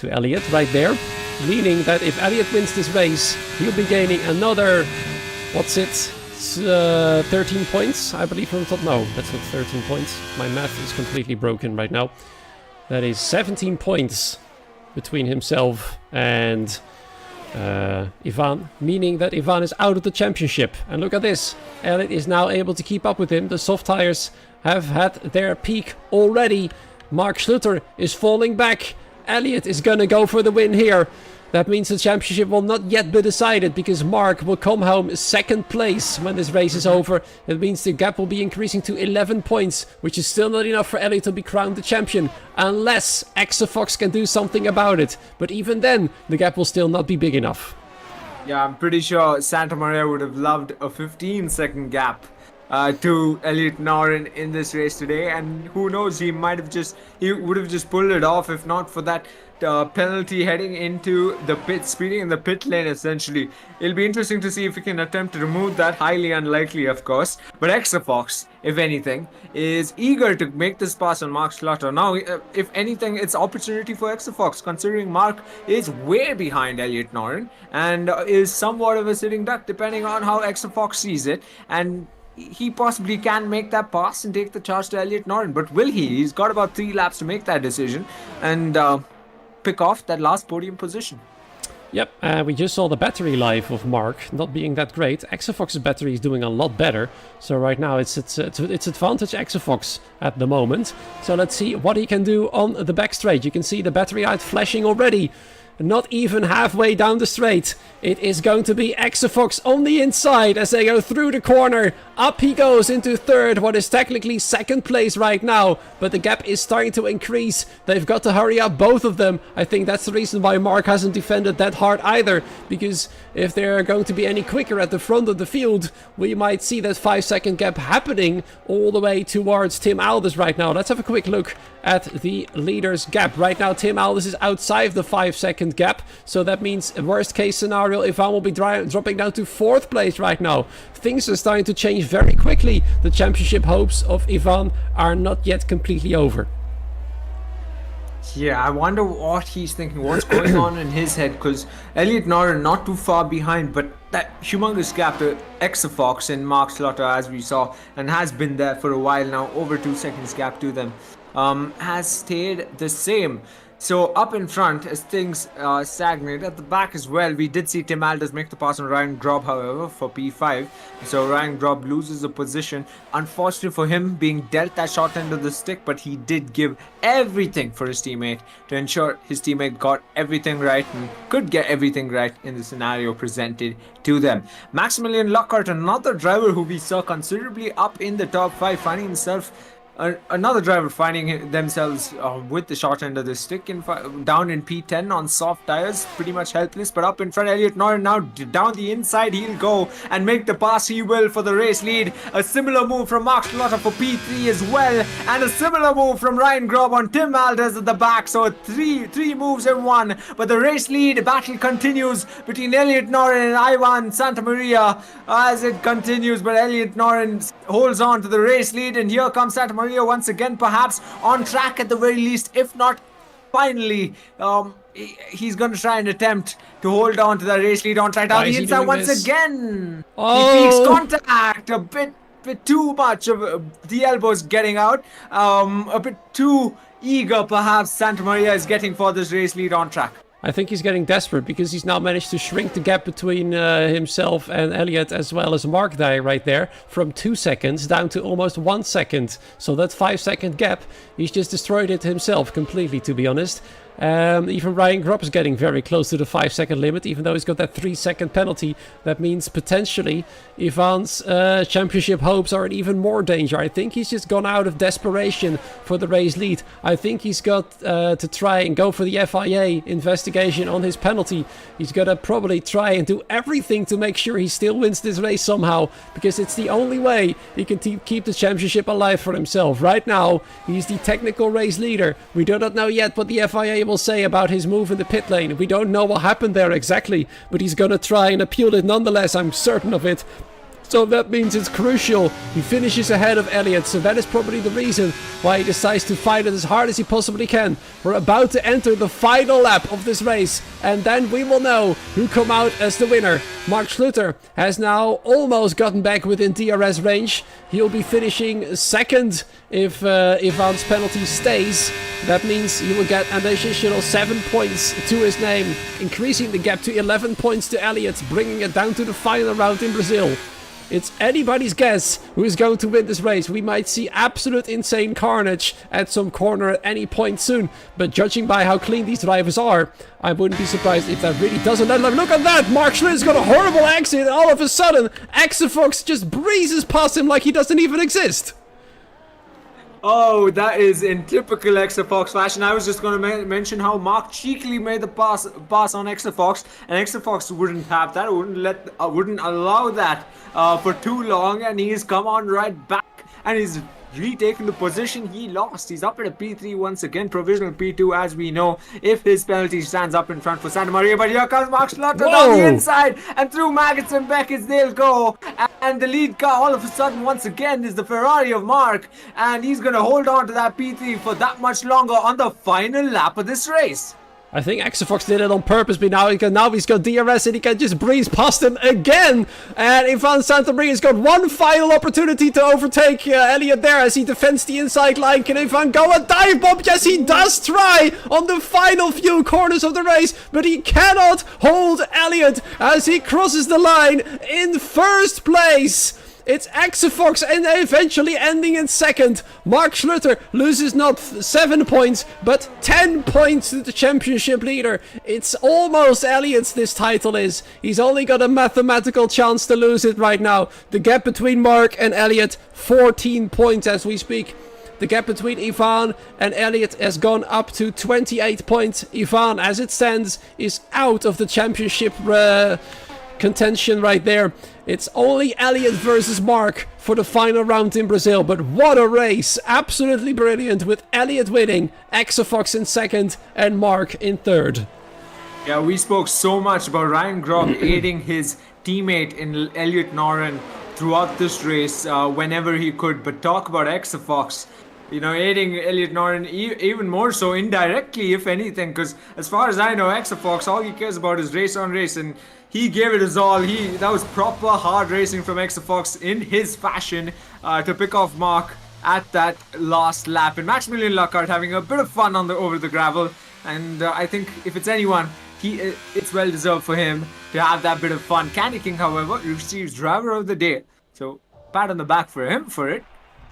Elliot right there. Meaning that if Elliot wins this race, he'll be gaining another, 13 points, I believe, from the top. No, that's not 13 points. My math is completely broken right now. That is 17 points between himself and Ivan, meaning that Ivan is out of the championship. And look at this. Elliot is now able to keep up with him. The soft tires have had their peak already. Mark Schluter is falling back. Elliot is gonna go for the win here. That means the championship will not yet be decided, because Mark will come home second place when this race is over. It means the gap will be increasing to 11 points, which is still not enough for Elliot to be crowned the champion, unless Exafox can do something about it. But even then, the gap will still not be big enough. Yeah, I'm pretty sure Santamaria would have loved a 15-second gap to Elliot Noren in this race today, and who knows, he would have just pulled it off if not for that penalty heading into the pit, speeding in the pit lane essentially. It'll be interesting to see if we can attempt to remove that. Highly unlikely, of course, but Exafox, if anything, is eager to make this pass on Mark Schlotter. Now, if anything, it's opportunity for Exafox, considering Mark is way behind Elliot Noren and is somewhat of a sitting duck depending on how Exafox sees it, and he possibly can make that pass and take the charge to Elliot Noren. But will he? He's got about 3 laps to make that decision and pick off that last podium position. Yep, we just saw the battery life of Mark not being that great. Exafox's battery is doing a lot better. So right now it's advantage Exafox at the moment. So let's see what he can do on the back straight. You can see the battery light flashing already. Not even halfway down the straight. It is going to be Exafox on the inside as they go through the corner. Up he goes into third, what is technically second place right now. But the gap is starting to increase. They've got to hurry up, both of them. I think that's the reason why Mark hasn't defended that hard either. Because if they're going to be any quicker at the front of the field, we might see that 5-second gap happening all the way towards Tim Aldis right now. Let's have a quick look at the leader's gap. Right now, Tim Aldis is outside the 5-second gap. So that means, worst case scenario, Ivan will be dropping down to 4th place right now. Things are starting to change very quickly. The championship hopes of Ivan are not yet completely over. Yeah, I wonder what he's thinking, what's going on in his head, because Elliot Noren not too far behind, but that humongous gap to Exafox and Mark Schlotter, as we saw, and has been there for a while now, over 2 seconds gap to them, has stayed the same. So up in front, as things stagnate, at the back as well, we did see Tim Alders make the pass on Ryan Grob, however, for P5. So Ryan Grob loses the position. Unfortunately for him, being dealt that short end of the stick, but he did give everything for his teammate to ensure his teammate got everything right and could get everything right in the scenario presented to them. Maximilian Lockhart, another driver who we saw considerably up in the top 5, finding himself another driver finding themselves with the short end of the stick down in P10 on soft tires, pretty much helpless. But up in front, Elliot Norton now down the inside, he'll go and make the pass. He will for the race lead. A similar move from Mark Schlotter for P3 as well, and a similar move from Ryan Grob on Tim Alders at the back. So three moves in one. But the race lead battle continues between Elliot Norton and Ivan Santamaria as it continues. But Elliot Norton holds on to the race lead, and here comes Santamaria once again, perhaps on track at the very least, if not finally. He's going to try and attempt to hold on to the race lead on track. Down the inside once again. Oh. He peaks contact a bit too much of the elbows getting out. A bit too eager, perhaps, Santamaria is getting for this race lead on track. I think he's getting desperate because he's now managed to shrink the gap between himself and Elliot as well as Mark Dye right there from 2 seconds down to almost 1 second. So that 5-second gap, he's just destroyed it himself completely, to be honest. Even Ryan Grob is getting very close to the 5-second limit, even though he's got that 3-second penalty. That means potentially Ivan's championship hopes are in even more danger. I think he's just gone out of desperation for the race lead. I think he's got to try and go for the FIA investigation on his penalty. He's got to probably try and do everything to make sure he still wins this race somehow, because it's the only way he can keep the championship alive for himself. Right now, he's the technical race leader. We do not know yet what the FIA will say about his move in the pit lane. We don't know what happened there exactly, but he's gonna try and appeal it nonetheless, I'm certain of it. So that means it's crucial. He finishes ahead of Elliot, so that is probably the reason why he decides to fight it as hard as he possibly can. We're about to enter the final lap of this race, and then we will know who come out as the winner. Mark Schluter has now almost gotten back within DRS range. He'll be finishing second if Ivan's penalty stays. That means he will get an additional 7 points to his name, increasing the gap to 11 points to Elliot, bringing it down to the final round in Brazil. It's anybody's guess who is going to win this race. We might see absolute insane carnage at some corner at any point soon. But judging by how clean these drivers are, I wouldn't be surprised if that really doesn't end up. Look at that! Mark Schluter's got a horrible exit, and all of a sudden, Exafox just breezes past him like he doesn't even exist. Oh, that is in typical Exafox fashion. I was just going to mention how Mark cheekily made the pass on Exafox, and Exafox wouldn't have that, wouldn't allow that for too long, and he's come on right back, and he's retaken the position he lost. He's up at a P3 once again, provisional P2 as we know, if his penalty stands up in front for Santamaria. But here comes Mark Schlotter down the inside, and through Maggots and Beckett's they'll go, and the lead car all of a sudden once again is the Ferrari of Mark, and he's going to hold on to that P3 for that much longer on the final lap of this race. I think Exafox did it on purpose, but now he's got DRS and he can just breeze past him again. And Ivan Santamaria's got one final opportunity to overtake Elliot there as he defends the inside line. Can Ivan go a dive bomb? Yes, he does try on the final few corners of the race, but he cannot hold Elliot as he crosses the line in first place. It's Exafox and eventually ending in second. Mark Schluter loses not 7 points, but 10 points to the championship leader. It's almost Elliot's, this title is. He's only got a mathematical chance to lose it right now. The gap between Mark and Elliot, 14 points as we speak. The gap between Ivan and Elliot has gone up to 28 points. Ivan, as it stands, is out of the championship contention right there. It's only Elliot versus Mark for the final round in Brazil, but what a race! Absolutely brilliant, with Elliot winning, Exafox in second, and Mark in third. Yeah, we spoke so much about Ryan Grob aiding his teammate in Elliot Norton throughout this race whenever he could, but talk about Exafox. You know, aiding Elliot Norton even more so indirectly, if anything, because as far as I know, Exafox, all he cares about is race on race, and he gave it his all. That was proper hard racing from Exafox in his fashion to pick off Mark at that last lap. And Maximilian Lockhart having a bit of fun over the gravel. and I think if it's anyone, it's well deserved for him to have that bit of fun. Candy King, however, receives Driver of the Day, so pat on the back for him for it,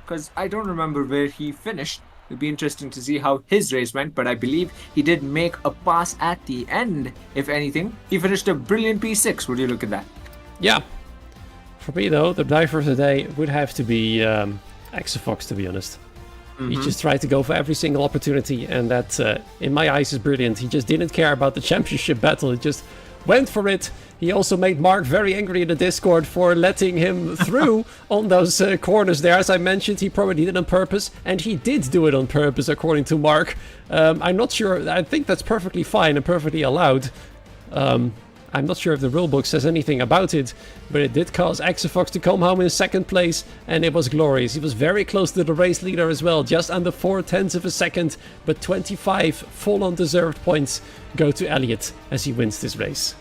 because I don't remember where he finished. It'll be interesting to see how his race went, but I believe he did make a pass at the end. If anything, he finished a brilliant P6. Would you look at that? Yeah. For me, though, the driver of the day would have to be Exafox, to be honest. He just tried to go for every single opportunity, and that, in my eyes, is brilliant. He just didn't care about the championship battle. He just went for it. He also made Mark very angry in the Discord for letting him through on those corners there. As I mentioned, he probably did it on purpose, and he did do it on purpose, according to Mark. I'm not sure. I think that's perfectly fine and perfectly allowed. I'm not sure if the rulebook says anything about it, but it did cause Exafox to come home in second place, and it was glorious. He was very close to the race leader as well, just under 0.4 of a second, but 25 full-on deserved points go to Elliot as he wins this race.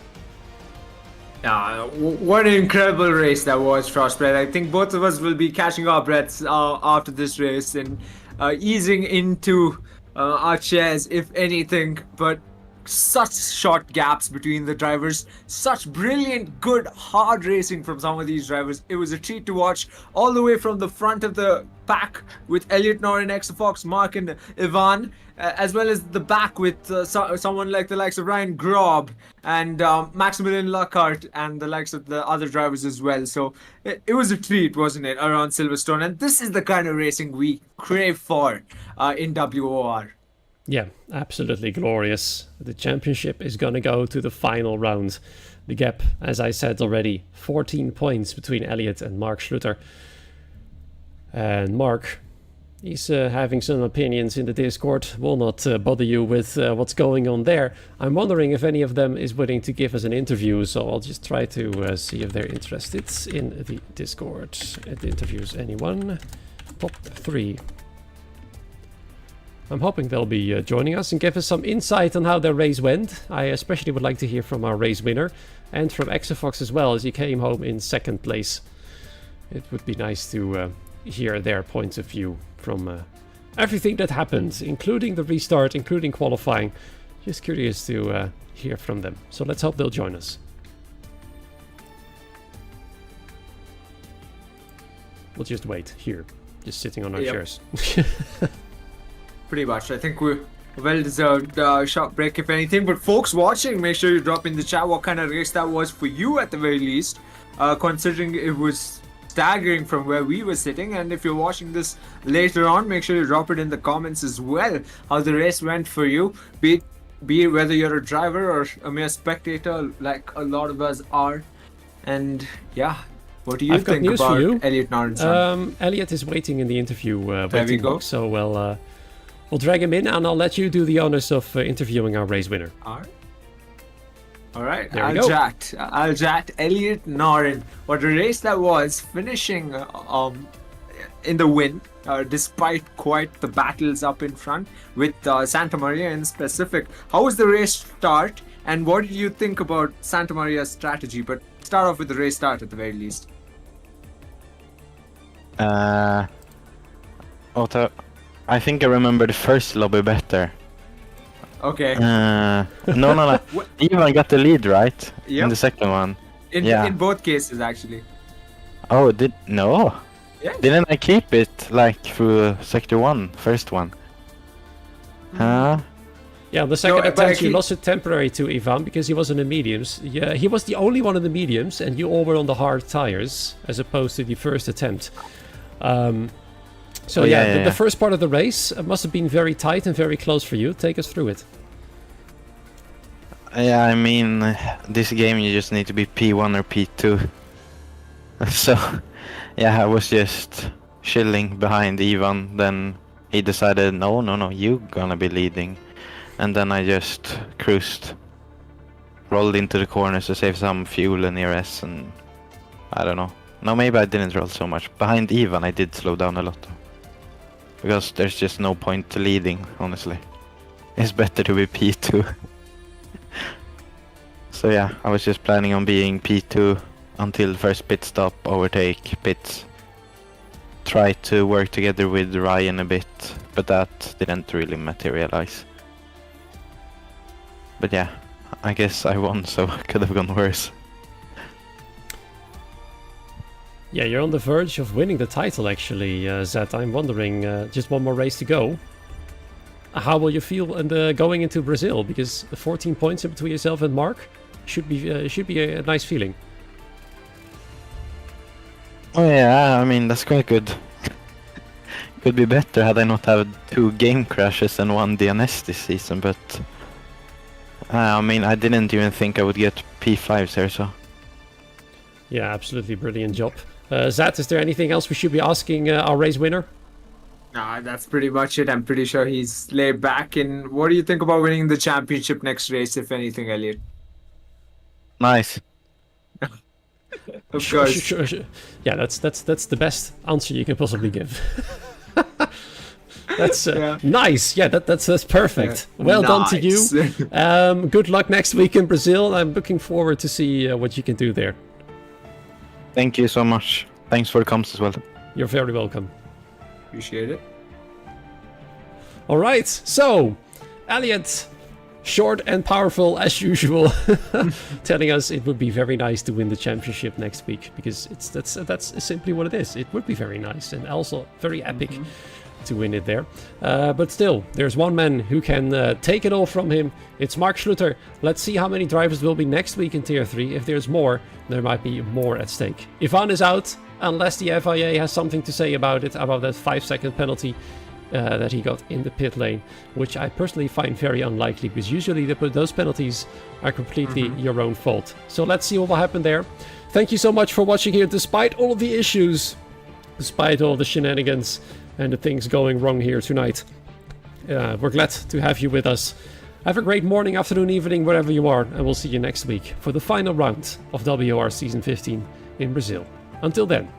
What an incredible race that was, Frostbreath. I think both of us will be catching our breaths after this race and easing into our chairs, if anything, but such short gaps between the drivers, such brilliant, good, hard racing from some of these drivers. It was a treat to watch all the way from the front of the pack with Elliot Norrin, Exafox, Mark and Ivan, as well as the back with someone like the likes of Ryan Grob and Maximilian Lockhart and the likes of the other drivers as well. So it was a treat, wasn't it, around Silverstone? And this is the kind of racing we crave for in WOR. Yeah, absolutely glorious. The championship is going to go to the final round. The gap, as I said already, 14 points between Elliot and Mark Schluter. And Mark, he's having some opinions in the Discord. Will not bother you with what's going on there. I'm wondering if any of them is willing to give us an interview, so I'll just try to see if they're interested in the Discord. It interviews anyone. Top 3. I'm hoping they'll be joining us and give us some insight on how their race went. I especially would like to hear from our race winner and from Exafox as well, as he came home in second place. It would be nice to hear their points of view from everything that happened, including the restart, including qualifying. Just curious to hear from them. So let's hope they'll join us. We'll just wait here, just sitting on our chairs. Pretty much. I think we're well-deserved short break, if anything. But folks watching, make sure you drop in the chat what kind of race that was for you at the very least, considering it was staggering from where we were sitting. And if you're watching this later on, make sure you drop it in the comments as well, how the race went for you, be it whether you're a driver or a mere spectator like a lot of us are. And yeah, what do you think about Elliot Norrin? Elliot is waiting in the interview there we go. box, so we'll drag him in, and I'll let you do the honors of interviewing our race winner. All right. I'll chat Elliot Norrin. What a race that was, finishing in the win, despite quite the battles up in front with Santa Maria in specific. How was the race start, and what did you think about Santa Maria's strategy? But start off with the race start at the very least. I think I remember the first lobby better. Okay. No. Ivan got the lead, right? Yep. In the second one. In both cases, actually. Oh, no. Yeah. Didn't I keep it like through sector 1, first one? Huh? Yeah, the second attempt you lost it temporary to Ivan because he was in the mediums. Yeah, he was the only one in the mediums, and you all were on the hard tires as opposed to the first attempt. So the first part of the race must have been very tight and very close for you. Take us through it. Yeah, I mean, this game you just need to be P1 or P2. So, yeah, I was just chilling behind Ivan. Then he decided, no, you gonna be leading. And then I just cruised, rolled into the corners to save some fuel in ERS, and I don't know. No, maybe I didn't roll so much. Behind Ivan I did slow down a lot. Because there's just no point to leading, honestly. It's better to be P2. So yeah, I was just planning on being P2 until first pit stop, overtake, pits. Try to work together with Ryan a bit, but that didn't really materialize. But yeah, I guess I won, so could have gone worse. Yeah, you're on the verge of winning the title, actually, Zed. I'm wondering, just one more race to go. How will you feel going into Brazil? Because 14 points in between yourself and Mark should be a nice feeling. Oh yeah, I mean, that's quite good. Could be better had I not had 2 game crashes and 1 DNS this season, but... I mean, I didn't even think I would get P5s here, so... Yeah, absolutely brilliant job. Zad, is there anything else we should be asking our race winner? Nah, that's pretty much it. I'm pretty sure he's laid back. And what do you think about winning the championship next race, if anything, Elliot? Nice. Of course. Sure. Yeah, that's the best answer you can possibly give. That's nice. Yeah, that's perfect. Yeah. Well done to Nice. you. Good luck next week in Brazil. I'm looking forward to see what you can do there. Thank you so much. Thanks for the comms as well. You're very welcome. Appreciate it. All right, so Elliot, short and powerful as usual, telling us it would be very nice to win the championship next week, because that's simply what it is. It would be very nice and also very epic to win it there. But still, there's one man who can take it all from him. It's Mark Schluter. Let's see how many drivers will be next week in Tier 3. If there's more, there might be more at stake. Ivan is out, unless the FIA has something to say about it, about that 5-second penalty that he got in the pit lane, which I personally find very unlikely, because usually those penalties are completely your own fault. So let's see what will happen there. Thank you so much for watching here, despite all of the issues, despite all the shenanigans and the things going wrong here tonight. We're glad to have you with us. Have a great morning, afternoon, evening, wherever you are, and we'll see you next week for the final round of WOR Season 15 in Brazil. Until then.